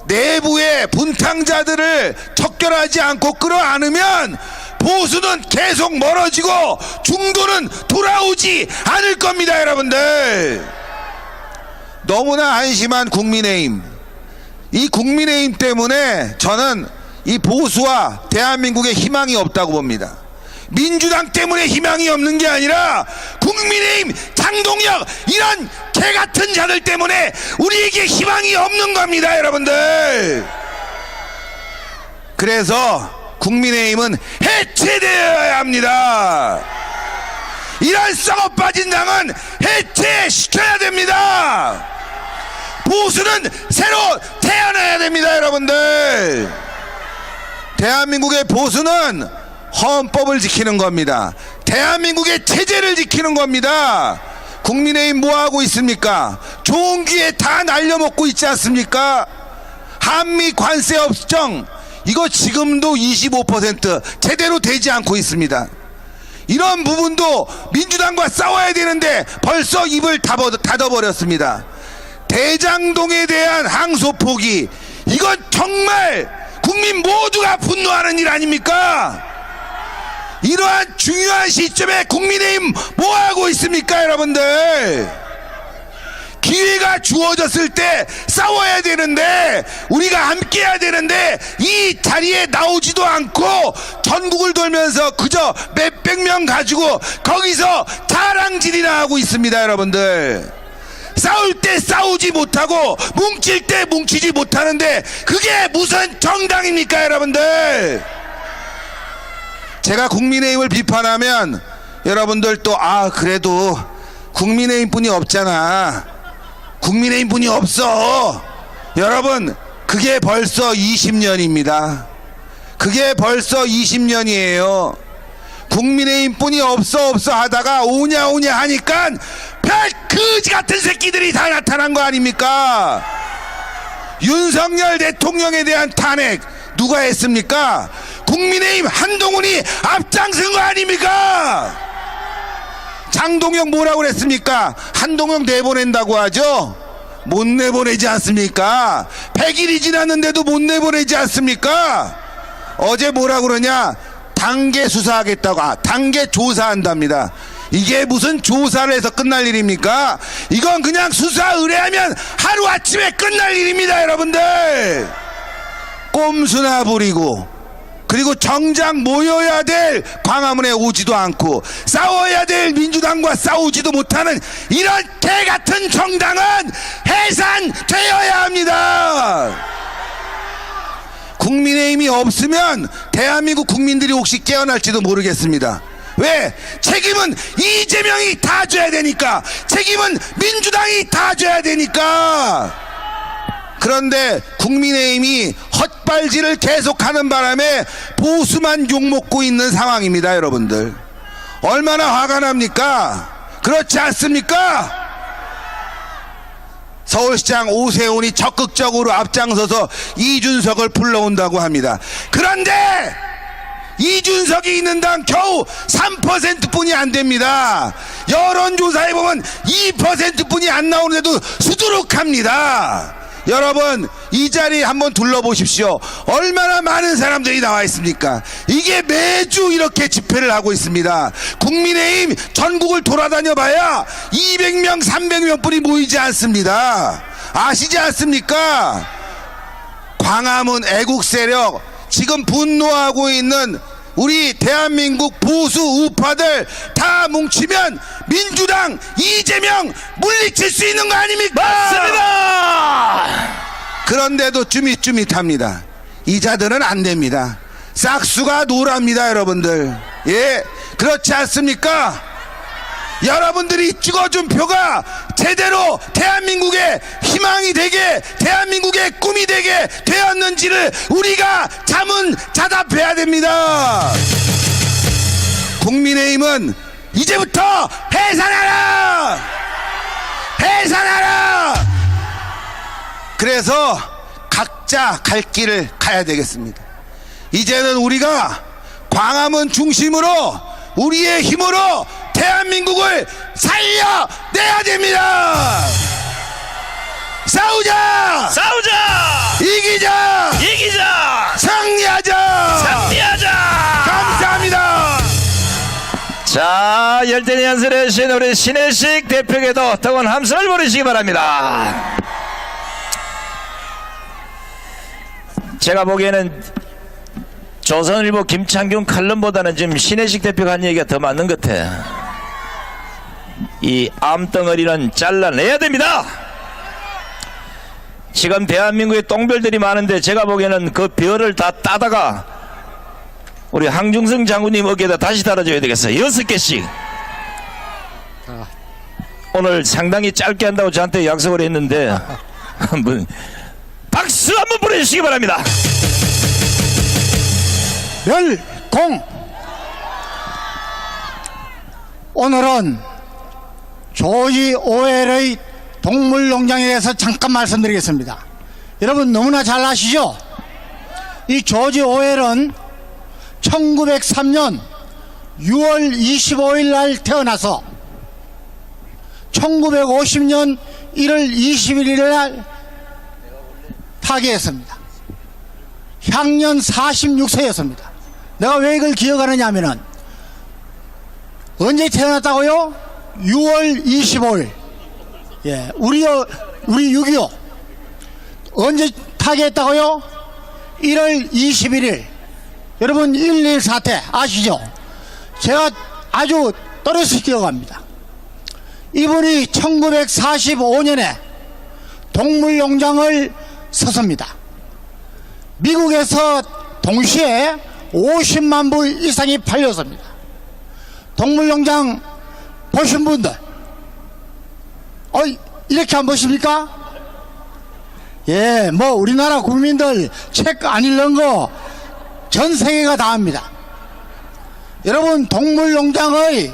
내부의 분탕자들을 척결하지 않고 끌어안으면 보수는 계속 멀어지고 중도는 돌아오지 않을 겁니다, 여러분들. 너무나 한심한 국민의힘, 이 국민의힘 때문에 저는 이 보수와 대한민국에 희망이 없다고 봅니다. 민주당 때문에 희망이 없는 게 아니라 국민의힘, 장동혁 이런 개같은 자들 때문에 우리에게 희망이 없는 겁니다, 여러분들. 그래서 국민의힘은 해체되어야 합니다. 이런 썩어 빠진 당은 해체시켜야 됩니다. 보수는 새로 태어나야 됩니다, 여러분들. 대한민국의 보수는 헌법을 지키는 겁니다. 대한민국의 체제를 지키는 겁니다. 국민의힘 뭐하고 있습니까? 좋은 기회 다 날려먹고 있지 않습니까? 한미 관세 협정 이거 지금도 25% 제대로 되지 않고 있습니다. 이런 부분도 민주당과 싸워야 되는데 벌써 입을 닫아버렸습니다. 대장동에 대한 항소 포기 이건 정말 국민 모두가 분노하는 일 아닙니까? 이러한 중요한 시점에 국민의힘 뭐하고 있습니까 여러분들? 기회가 주어졌을 때 싸워야 되는데 우리가 함께 해야 되는데 이 자리에 나오지도 않고 전국을 돌면서 그저 몇백 명 가지고 거기서 자랑질이나 하고 있습니다 여러분들. 싸울 때 싸우지 못하고 뭉칠 때 뭉치지 못하는데 그게 무슨 정당입니까 여러분들? 제가 국민의힘을 비판하면 여러분들 또 그래도 국민의힘 뿐이 없잖아. 국민의힘 뿐이 없어. 여러분 그게 벌써 20년입니다. 그게 벌써 20년이에요. 국민의힘 뿐이 없어 하다가 오냐 하니까 별 거지 같은 새끼들이 다 나타난 거 아닙니까? 윤석열 대통령에 대한 탄핵 누가 했습니까? 국민의힘 한동훈이 앞장선 거 아닙니까? 장동영 뭐라고 그랬습니까? 한동영 내보낸다고 하죠? 못 내보내지 않습니까? 100일이 지났는데도 못 내보내지 않습니까? 어제 뭐라고 그러냐? 단계 수사하겠다고 단계 조사한답니다. 이게 무슨 조사를 해서 끝날 일입니까? 이건 그냥 수사 의뢰하면 하루아침에 끝날 일입니다 여러분들. 꼼수나 부리고 그리고 정작 모여야 될 광화문에 오지도 않고 싸워야 될 민주당과 싸우지도 못하는 이런 개같은 정당은 해산되어야 합니다. 국민의힘이 없으면 대한민국 국민들이 혹시 깨어날지도 모르겠습니다. 왜? 책임은 이재명이 다 져야 되니까. 책임은 민주당이 다 져야 되니까. 그런데 국민의힘이 헛발질을 계속하는 바람에 보수만 욕먹고 있는 상황입니다 여러분들. 얼마나 화가 납니까? 그렇지 않습니까? 서울시장 오세훈이 적극적으로 앞장서서 이준석을 불러온다고 합니다. 그런데 이준석이 있는 당 겨우 3%뿐이 안 됩니다. 여론조사에 보면 2%뿐이 안 나오는데도 수두룩합니다. 여러분 이 자리 한번 둘러보십시오. 얼마나 많은 사람들이 나와 있습니까? 이게 매주 이렇게 집회를 하고 있습니다. 국민의힘 전국을 돌아다녀 봐야 200명 300명 뿐이 모이지 않습니다. 아시지 않습니까? 광화문 애국 세력 지금 분노하고 있는 우리 대한민국 보수 우파들 다 뭉치면 민주당 이재명 물리칠 수 있는 거 아닙니까? 맞습니다. 그런데도 쭈밋쭈밋합니다. 이 자들은 안 됩니다. 싹수가 노랍니다 여러분들. 예, 그렇지 않습니까? 여러분들이 찍어준 표가 제대로 대한민국의 희망이 되게 대한민국의 꿈이 되게 되었는지를 우리가 자답해야 됩니다. 국민의힘은 이제부터 해산하라! 해산하라! 그래서 각자 갈 길을 가야 되겠습니다. 이제는 우리가 광화문 중심으로 우리의 힘으로 대한민국을 살려내야 됩니다. 싸우자! 싸우자! 이기자! 이기자! 승리하자! 승리하자! 감사합니다. 자, 열대니 연설의 신 우리 신혜식 대표께도 뜨거운 함성을 보내시기 바랍니다. 제가 보기에는 조선일보 김창균 칼럼보다는 지금 신혜식 대표가 한 얘기가 더 맞는 것 같아. 이 암덩어리는 잘라내야 됩니다. 지금 대한민국에 똥별들이 많은데 제가 보기에는 그 별을 다 따다가 우리 황중성 장군님 어깨에다 다시 달아줘야 되겠어요. 6개씩. 오늘 상당히 짧게 한다고 저한테 약속을 했는데 한번 박수 한번 보내주시기 바랍니다. 멸공. 오늘은 조지 오웰의 동물농장에 대해서 잠깐 말씀드리겠습니다. 여러분 너무나 잘 아시죠? 이 조지 오웰은 1903년 6월 25일 날 태어나서 1950년 1월 21일 날 타계했습니다. 향년 46세였습니다. 내가 왜 이걸 기억하느냐 하면은 언제 태어났다고요? 6월 25일. 예, 우리 6.25. 언제 타계했다고요? 1월 21일. 여러분 1.1 사태 아시죠? 제가 아주 또렷이 기억합니다. 이분이 1945년에 동물농장을 섰습니다. 미국에서 동시에 50만 부 이상이 팔렸습니다. 동물농장 보신 분들 이렇게 안 보십니까? 예, 뭐 우리나라 국민들 책 안 읽는 거 전 세계가 다 합니다. 여러분 동물농장의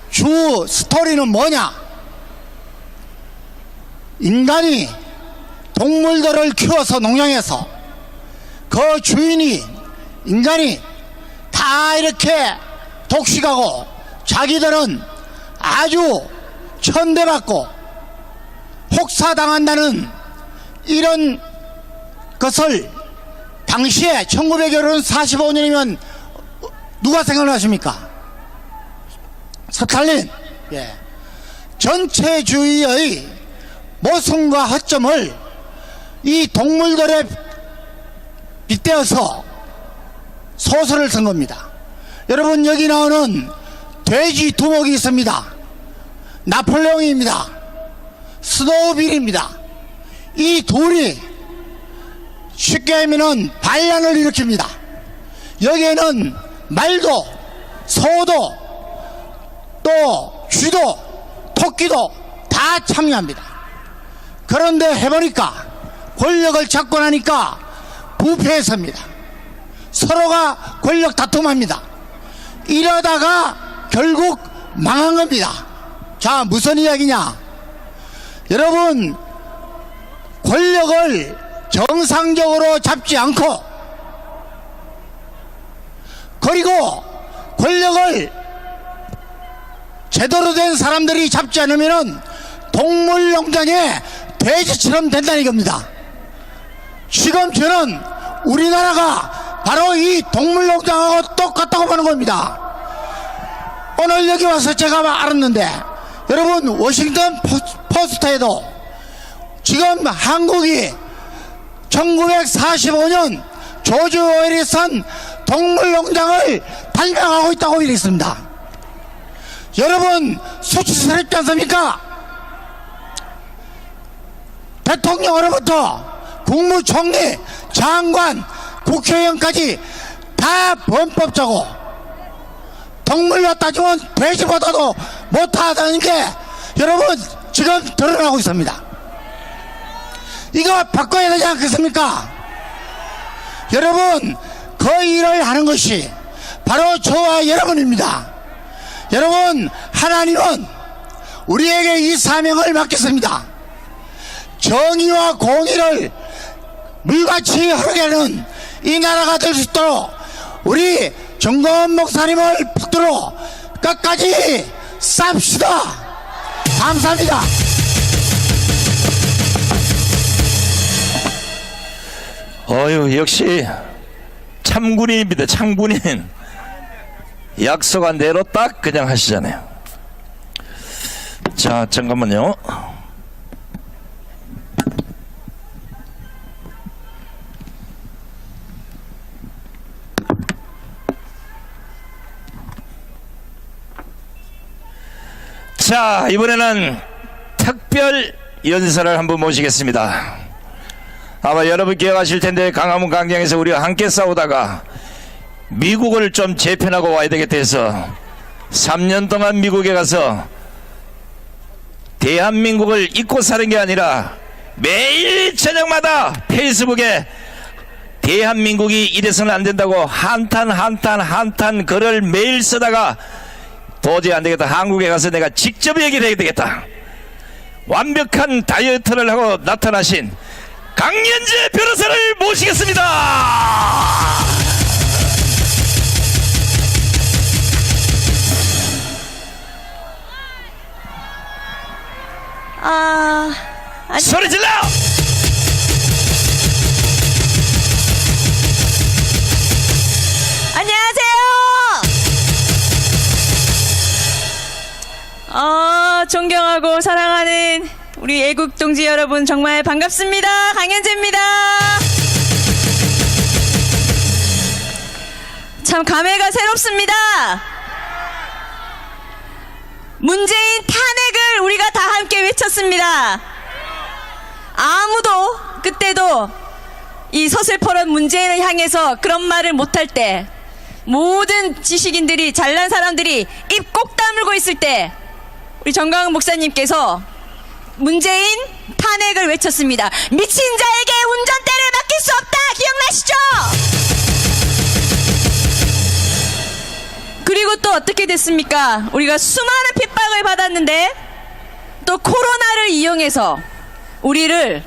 주 스토리는 뭐냐? 인간이 동물들을 키워서 농장에서 그 주인이 인간이 다 이렇게 독식하고 자기들은 아주 천대받고 혹사당한다는 이런 것을 당시에 1945년이면 누가 생각나십니까? 스탈린. 예. 전체주의의 모순과 허점을 이 동물들에 빗대어서 소설을 쓴 겁니다. 여러분 여기 나오는 돼지 두목이 있습니다. 나폴레옹입니다. 스노우빌입니다. 이 둘이 쉽게 하면은 반란을 일으킵니다. 여기에는 말도 소도 또 쥐도 토끼도 다 참여합니다. 그런데 해보니까 권력을 잡고 나니까 부패했습니다. 서로가 권력 다툼합니다. 이러다가 결국 망한 겁니다. 자, 무슨 이야기냐? 여러분 권력을 정상적으로 잡지 않고 그리고 권력을 제대로 된 사람들이 잡지 않으면 동물농장에 돼지처럼 된다는 겁니다. 지금 저는 우리나라가 바로 이 동물농장하고 똑같다고 보는 겁니다. 오늘 여기 와서 제가 알았는데 여러분 워싱턴 포스트에도 지금 한국이 1945년 조지 오웰이 쓴 동물농장을 발명하고 있다고 이랬습니다. 여러분 수치스럽지 않습니까? 대통령으로부터 국무총리, 장관, 국회의원까지 다 범법자고 동물로 따지면 돼지보다도 못하다는 게 여러분 지금 드러나고 있습니다. 이거 바꿔야 되지 않겠습니까? 여러분 그 일을 하는 것이 바로 저와 여러분입니다. 여러분 하나님은 우리에게 이 사명을 맡겼습니다. 정의와 공의를 물같이 흐르게 하는 이 나라가 될 수 있도록 우리 정건 목사님을 붙들어 끝까지 쌉시다. 감사합니다. 역시 참군인입니다. 참군인. 약속한 대로 딱 그냥 하시잖아요. 자, 잠깐만요. 자, 이번에는 특별 연설을 한번 모시겠습니다. 아마 여러분 기억하실 텐데 강화문 광장에서 우리가 함께 싸우다가 미국을 좀 재편하고 와야 되겠다 해서 3년 동안 미국에 가서 대한민국을 잊고 사는 게 아니라 매일 저녁마다 페이스북에 대한민국이 이래서는 안 된다고 한탄 글을 매일 쓰다가 도저히 안 되겠다. 한국에 가서 내가 직접 얘기를 해야 되겠다. 완벽한 다이어트를 하고 나타나신 강연재 변호사를 모시겠습니다. 소리 질러! 안녕하세요. 존경하고 사랑하는 우리 애국 동지 여러분 정말 반갑습니다. 강연재입니다. 참 감회가 새롭습니다. 문재인 탄핵을 우리가 다 함께 외쳤습니다. 아무도 그때도 이 서슬퍼런 문재인을 향해서 그런 말을 못할 때, 모든 지식인들이, 잘난 사람들이 입 꼭 다물고 있을 때 우리 정강훈 목사님께서 문재인 탄핵을 외쳤습니다. 미친 자에게 운전대를 맡길 수 없다. 기억나시죠? 그리고 또 어떻게 됐습니까? 우리가 수많은 핍박을 받았는데 또 코로나를 이용해서 우리를,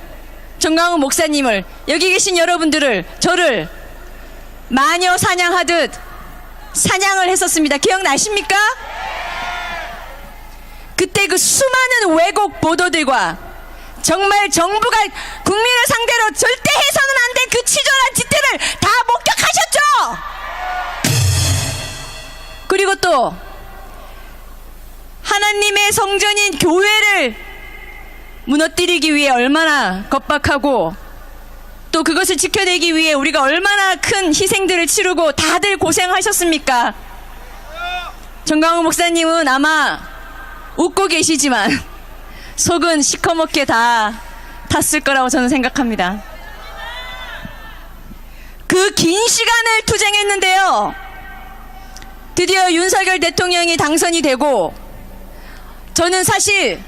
정강훈 목사님을, 여기 계신 여러분들을, 저를 마녀 사냥하듯 사냥을 했었습니다. 기억나십니까? 그때 그 수많은 왜곡 보도들과 정말 정부가 국민을 상대로 절대 해서는 안 된 그 치졸한 짓들을 다 목격하셨죠? 그리고 또 하나님의 성전인 교회를 무너뜨리기 위해 얼마나 겁박하고, 또 그것을 지켜내기 위해 우리가 얼마나 큰 희생들을 치르고 다들 고생하셨습니까? 정강훈 목사님은 아마 웃고 계시지만 속은 시커멓게 다 탔을 거라고 저는 생각합니다. 그 긴 시간을 투쟁했는데요, 드디어 윤석열 대통령이 당선이 되고 저는 사실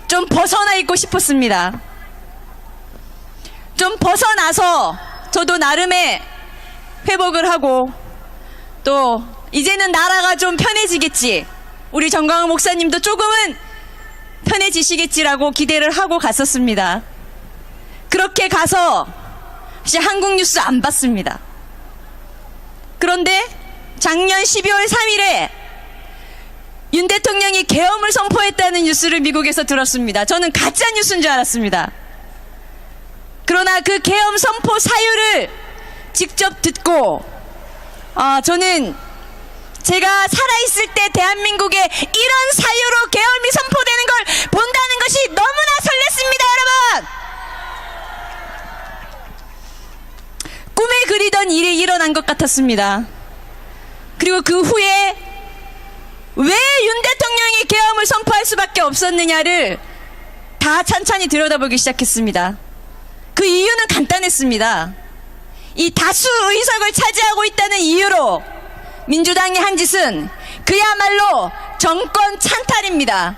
좀 벗어나 있고 싶었습니다. 좀 벗어나서 저도 나름의 회복을 하고, 또 이제는 나라가 좀 편해지겠지, 우리 정강훈 목사님도 조금은 편해지시겠지라고 기대를 하고 갔었습니다. 그렇게 가서 사실 한국 뉴스 안 봤습니다. 그런데 작년 12월 3일에 윤 대통령이 계엄을 선포했다는 뉴스를 미국에서 들었습니다. 저는 가짜 뉴스인 줄 알았습니다. 그러나 그 계엄 선포 사유를 직접 듣고 저는 제가 살아있을 때 대한민국에 이런 사유로 계엄이 선포되는 걸 본다는 것이 너무나 설렜습니다, 여러분. 꿈에 그리던 일이 일어난 것 같았습니다. 그리고 그 후에 왜 윤 대통령이 계엄을 선포할 수밖에 없었느냐를 다 찬찬히 들여다보기 시작했습니다. 그 이유는 간단했습니다. 이 다수 의석을 차지하고 있다는 이유로 민주당이 한 짓은 그야말로 정권 찬탈입니다.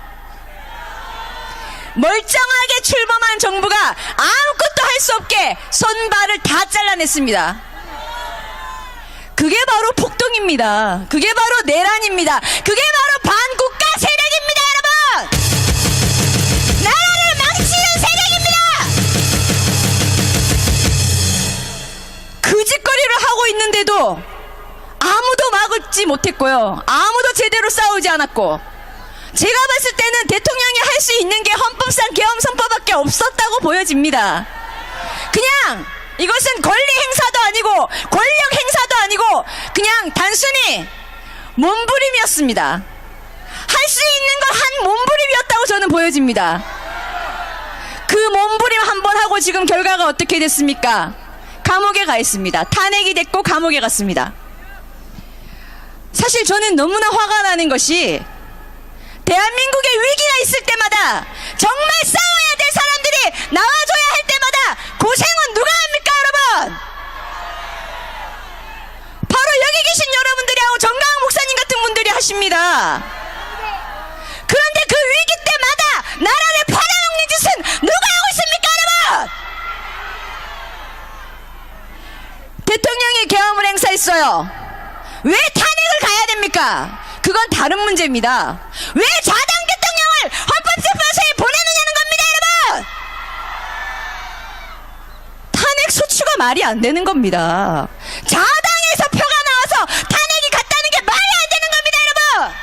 멀쩡하게 출범한 정부가 아무것도 할 수 없게 손발을 다 잘라냈습니다. 그게 바로 폭동입니다. 그게 바로 내란입니다. 그게 바로 반국가 세력입니다, 여러분! 나라를 망치는 세력입니다! 그 짓거리를 하고 있는데도 아무도 막지 못했고요. 아무도 제대로 싸우지 않았고, 제가 봤을 때는 대통령이 할 수 있는 게 헌법상 계엄 선포밖에 없었다고 보여집니다. 그냥 이것은 권리 행사도 아니고 권력 행사도 아니고 그냥 단순히 몸부림이었습니다. 할 수 있는 거 한 몸부림이었다고 저는 보여집니다. 그 몸부림 한번 하고 지금 결과가 어떻게 됐습니까? 감옥에 가 있습니다. 탄핵이 됐고 감옥에 갔습니다. 사실 저는 너무나 화가 나는 것이, 대한민국에 위기가 있을 때마다 정말 싸워야 될 사람들이 나와줘야 할 때마다 고생은 누가 합니까, 여러분? 바로 여기 계신 여러분들이하고 정강훈 목사님 같은 분들이 하십니다. 그런데 그 위기 때마다 나라를 팔아먹는 짓은 누가 하고 있습니까, 여러분? 있어요. 왜 탄핵을 가야 됩니까? 그건 다른 문제입니다. 왜 좌당 대통령을 헌법재판소에 보내느냐는 겁니다, 여러분! 탄핵 소추가 말이 안 되는 겁니다. 좌당에서 표가 나와서 탄핵이 갔다는 게 말이 안 되는 겁니다, 여러분!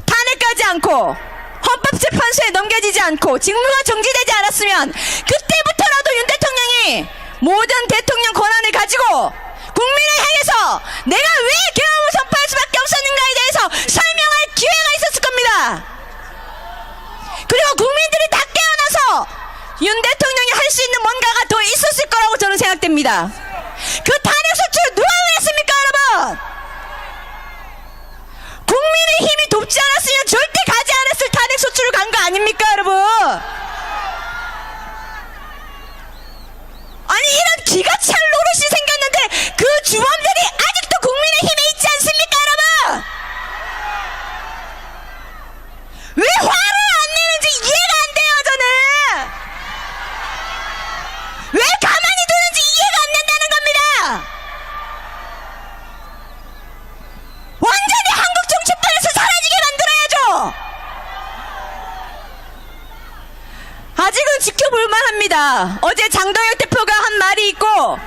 탄핵하지 않고 헌법재판소에 넘겨지지 않고 직무가 정지되지 않았으면 그때부터라도 윤 대통령이 모든 대통령 권한을 가지고 국민을 향해서 내가 왜 계엄을 선포할 수밖에 없었는가에 대해서 설명할 기회가 있었을 겁니다. 그리고 국민들이 다 깨어나서 윤 대통령이 할 수 있는 뭔가가 더 있었을 거라고 저는 생각됩니다. 그 탄핵 소추를 누가 했습니까, 여러분? 국민의힘이 돕지 않았으면 절대 가지 않았을 탄핵 소추를 간 거 아닙니까, 여러분? 아니, 이런 기가 찰 노릇이 생겼는데 그 주범들이 아직도 국민의힘에 있지 않습니까, 여러분? 왜 화를 안 내는지 이해가 안 돼요, 저는. 왜 가만히 두는지 이해가 안 된다는 겁니다. 완전히 한국 정치판에서 사라지게 만들어야죠. 아직은 지켜볼만 합니다. 어제 장동혁 대표가 한 말이 있고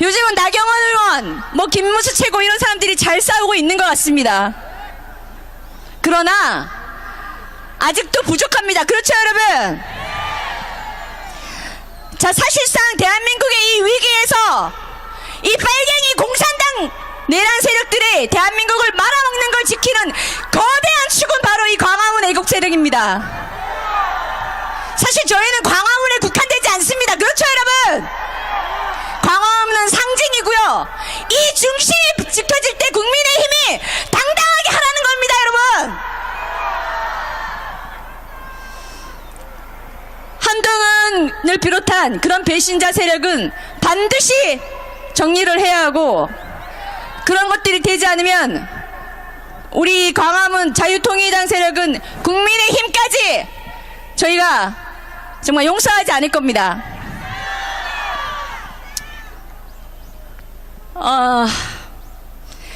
요즘은 나경원 의원, 김문수 최고 이런 사람들이 잘 싸우고 있는 것 같습니다. 그러나 아직도 부족합니다. 그렇죠, 여러분? 자, 사실상 대한민국의 이 위기에서 이 빨갱이 공산당 내란 세력들이 대한민국을 말아먹는 걸 지키는 거대한 축은 바로 이 광화문 애국 세력입니다. 사실 저희는 광화문에 국한되지 않습니다. 그렇죠, 여러분? 광화문은 상징이고요. 이 중심이 지켜질 때 국민의힘이 당당하게 하라는 겁니다, 여러분. 한동훈을 비롯한 그런 배신자 세력은 반드시 정리를 해야 하고, 그런 것들이 되지 않으면 우리 광화문 자유통일당 세력은 국민의힘까지 저희가 정말 용서하지 않을 겁니다.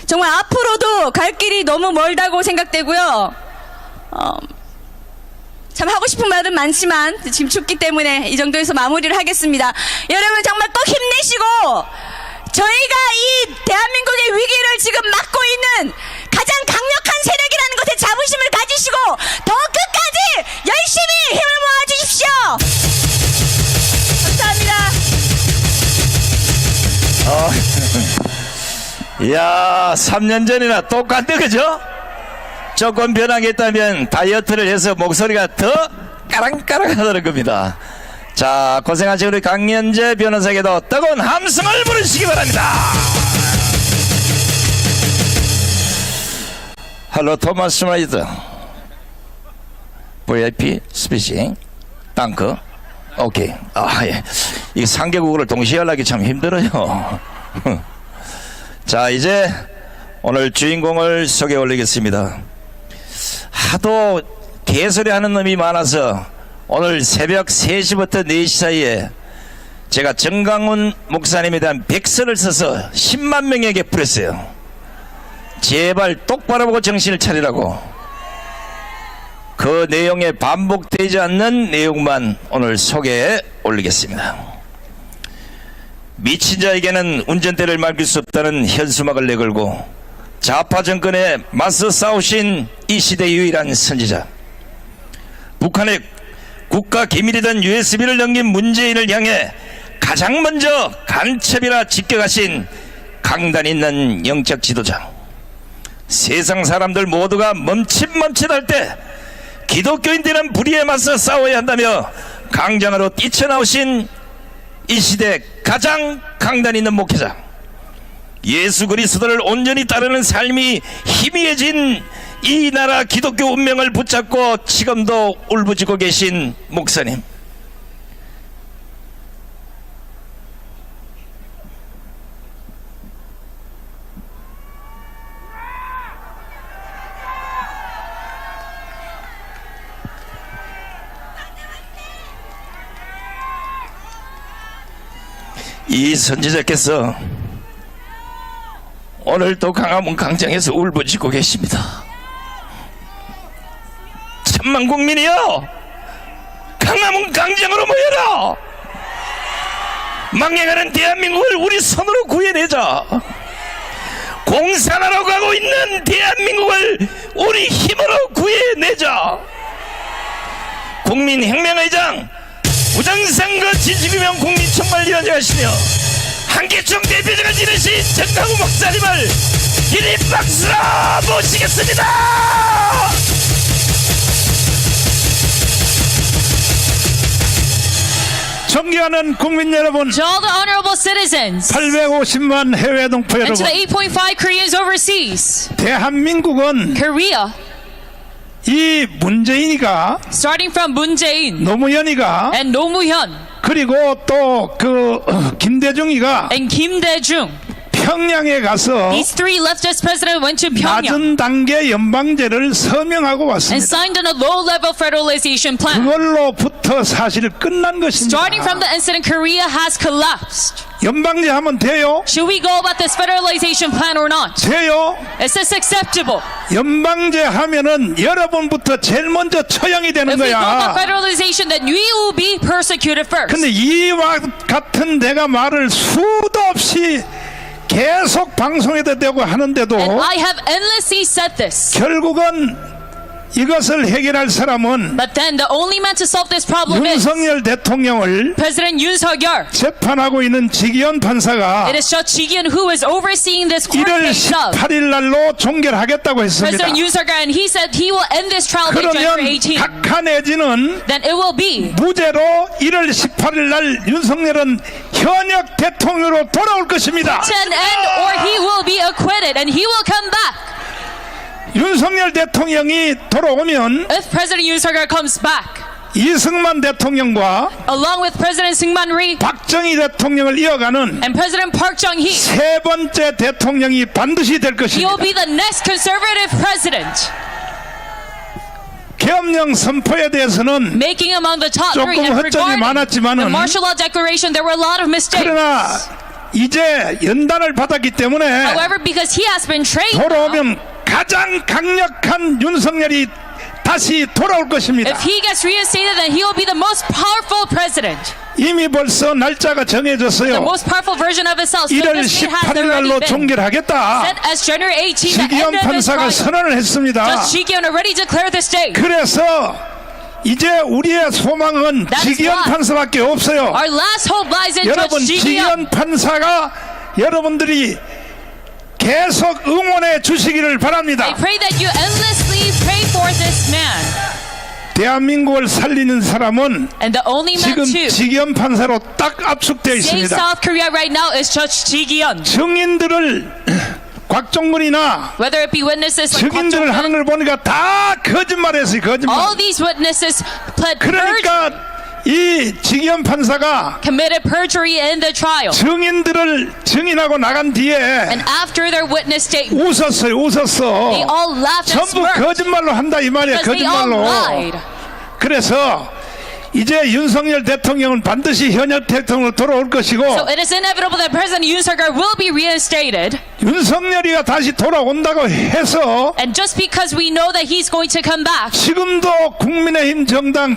정말 앞으로도 갈 길이 너무 멀다고 생각되고요. 참 하고 싶은 말은 많지만 지금 춥기 때문에 이 정도에서 마무리를 하겠습니다. 여러분 정말 꼭 힘내시고, 저희가 이 대한민국의 위기를 지금 막고 있는 가장 강력한 세력이라는 것에 자부심을 가지시고 더 끝까지 열심히 힘을 모아주십시오. 감사합니다. 이야, 3년 전이나 똑같네, 그죠? 조금 변하겠다면 다이어트를 해서 목소리가 더 까랑까랑하다는 겁니다. 자, 고생하신 우리 강연재 변호사에게도 뜨거운 함성을 부르시기 바랍니다. 할로 토마스 마이드 VIP 스피싱 땅크 오케이. 예. 이 3개국어를 동시에 하려기 참 힘들어요. 자, 이제 오늘 주인공을 소개해 올리겠습니다. 하도 개소리 하는 놈이 많아서 오늘 새벽 3시부터 4시 사이에 제가 정강훈 목사님에 대한 백서를 써서 10만 명에게 뿌렸어요. 제발 똑바로 보고 정신을 차리라고. 그 내용에 반복되지 않는 내용만 오늘 소개해 올리겠습니다. 미친 자에게는 운전대를 맡길 수 없다는 현수막을 내걸고 좌파 정권에 맞서 싸우신 이 시대 유일한 선지자, 북한의 국가 기밀이던 USB를 넘긴 문재인을 향해 가장 먼저 간첩이라 직격하신 강단 있는 영적 지도자, 세상 사람들 모두가 멈칫멈칫할 때 기독교인들은 불의에 맞서 싸워야 한다며 강장으로 뛰쳐나오신 이 시대 가장 강단 있는 목회자, 예수 그리스도를 온전히 따르는 삶이 희미해진 이 나라 기독교 운명을 붙잡고 지금도 울부짖고 계신 목사님, 이 선지자께서 오늘도 광화문 광장에서 울부짖고 계십니다. 천만 국민이여, 광화문 광장으로 모여라. 망해가는 대한민국을 우리 손으로 구해내자. 공산화로 가고 있는 대한민국을 우리 힘으로 구해내자. 국민혁명의장 우정선거 진심이면 국민총괄위원장이시며 한계총 대표자가 지내신 정강우 목사님을 기립박수로 모시겠습니다. 존경하는 국민 여러분, To all the honorable citizens 850만 해외 동포 and to 여러분, the 8.5 Koreans overseas, 대한민국은 Korea, 이 문재인이가, starting from Moon Jae-in 노무현이가, and Roh Moo-hyun 그리고 또 김대중이가 and Kim Dae-jung, 평양에 가서 these three leftist presidents went to Pyongyang 낮은 단계 연방제를 서명하고 and 왔습니다. signed on a low-level federalization plan. 그걸로부터 사실 끝난 것입니다. Starting from the incident, Korea has collapsed. 연방제 하면 돼요? Should we go about this federalization plan or not? 돼요? Is this acceptable? 연방제 하면은 여러분부터 제일 먼저 처형이 되는 If we go about 거야. federalization, then we will be persecuted first. 근데 이와 같은 내가 말을 수도 없이 계속 방송에도 되고 하는데도 And I have endlessly said this. 결국은 이것을 해결할 사람은 But then the only man to solve this problem is 윤석열 대통령을 President Yoon Suk-yeol. 재판하고 있는 지기현 판사가 It is Judge Ji-kyun who is overseeing this court 1월 case of 18일 날로 종결하겠다고 했습니다. President Yoon Suk-yeol, and he said he will end this trial by January 그러면 18. 각하 내지는 Then it will be 무죄로 1월 18일 날 윤석열은 현역 대통령으로 돌아올 것입니다. to an end, or he will be acquitted and he will come back. 윤석열 대통령이 돌아오면 If President Yoon Suk-yeol comes back, 이승만 대통령과 along with President Syngman Rhee 박정희 대통령을 이어가는 and President Park Chung-hee, 세 번째 대통령이 반드시 될 he 것입니다. will be the next conservative president. 계엄령 선포에 대해서는 Making among the top three, 조금 and 허점이 regarding the 많았지만은 martial law declaration, there were a lot of mistakes. 그러나 이제 연단을 받았기 때문에 However, because he has been trained now, 돌아오면 가장 강력한 윤석열이 다시 돌아올 것입니다. if he gets reinstated, then he will be the most powerful president. 이미 벌써 날짜가 The 정해졌어요. most powerful version of himself. So 1월 this date has 18일 already 날로 been 종결하겠다. set as January 18, the 지기현 end of his 판사가 trial. 선언을 했습니다. Judge Ji-kyun already declared this date. 그래서 이제 우리의 소망은 That is 지기현 why 판사밖에 없어요. Our last hope lies in 여러분, Judge Ji-kyun. 지기현 판사가 여러분들이 계속 응원해 주시기를 바랍니다. I pray that you endlessly pray for this man. 대한민국을 살리는 사람은 And the only man 지금 to 지기현 판사로 딱 압축되어 save 있습니다. South Korea right now is Judge Ji-kyun. 증인들을 곽종근이나 Whether it be witnesses like Kwak 증인들을 하는 Jong-un, 걸 보니까 다 거짓말했어요. 거짓말. all these witnesses pled perjury, 그러니까 이 지기현 판사가 committed perjury in the trial. 증인들을 증인하고 나간 뒤에 And after their witness statement, 웃었어요. they 웃었어. all laughed and 전부 smirked 거짓말로 한다 이 말이야. because they all 거짓말로. lied. 그래서 이제 윤석열 대통령은 반드시 현역 대통령으로 돌아올 것이고 So it is inevitable that President Yoon Suk-yeol will be reinstated. 윤석열이가 다시 돌아온다고 해서 And just because we know that he's going to come back, 지금도 국민의힘 정당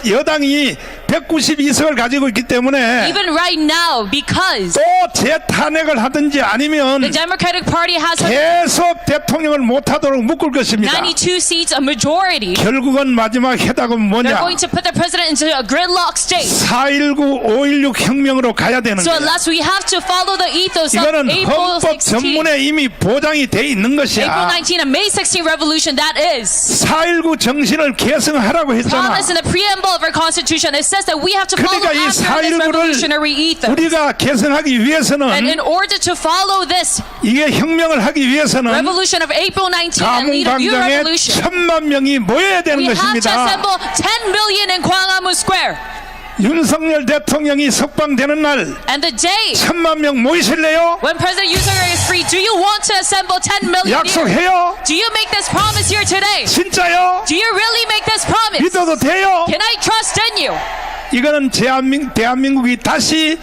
여당이 192석을 가지고 있기 때문에 even right now, because 또 재탄핵을 하든지 아니면 the Democratic Party has 계속 대통령을 못하도록 묶을 것입니다. 92 seats, a majority, 결국은 마지막 해답은 they're 뭐냐? going to put the president into a gridlock state. 4.19, 5.16 혁명으로 가야 되는 So 거야. unless we have to follow the ethos of 이거는 April 헌법 16, 전문에 이미 보장이 돼 있는 April 것이야. 19, and May 16 revolution, that is 4.19 정신을 계승하라고 했잖아. promised in the preamble of our constitution. It says that we have to follow 그러니까 이 after this 4.19를 revolutionary ethos. 우리가 계승하기 And 위해서는 in order to follow this 이게 혁명을 하기 위해서는 revolution of April 19 and lead a new 가문광장에 revolution, 1,000만 명이 모여야 되는 we have to 것입니다. assemble 10 million in Gwanghwamun Square. 윤석열 대통령이 석방되는 날 And the day 1,000만 명 모이실래요? when President Yoon Suk-yeol is free, do you want to assemble 10 million here? 약속해요? Do you make this promise here today? 진짜요? Do you really make this promise? 믿어도 돼요? Can I trust in you? 이거는 대한민국이 다시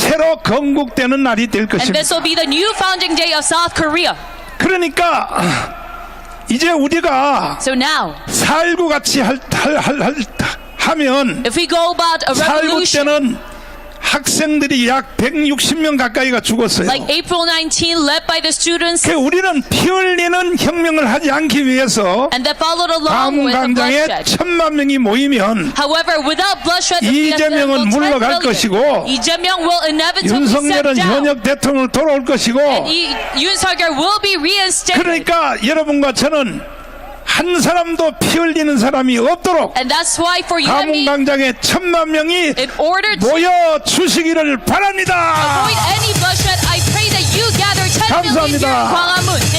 새로 건국되는 날이 될 And 것입니다. this will be the new founding day of South Korea. 그러니까 이제 우리가 So now, 4.19 같이 하면 if we go about a 4.19 revolution 때는 학생들이 약 160명 가까이가 죽었어요. like April 19 led by the students 그 우리는 피 흘리는 혁명을 하지 않기 위해서 and that followed along with the 광장에 bloodshed. 1,000만 명이 모이면 However, without bloodshed, if we 이재명은 assemble 10 물러갈 million, 것이고 Lee Jae-myung will inevitably step 윤석열은 down. 현역 대통령 돌아올 것이고 And Yoon Suk-yeol will be reinstated. 그러니까 여러분과 저는 한 사람도 피 흘리는 사람이 없도록 And that's why for you and me, 감흥광장에 1,000만 명이 in order to 모여 주시기를 바랍니다. avoid any bloodshed, I pray that you gather 10 million here in 감사합니다. Gwanghwamun.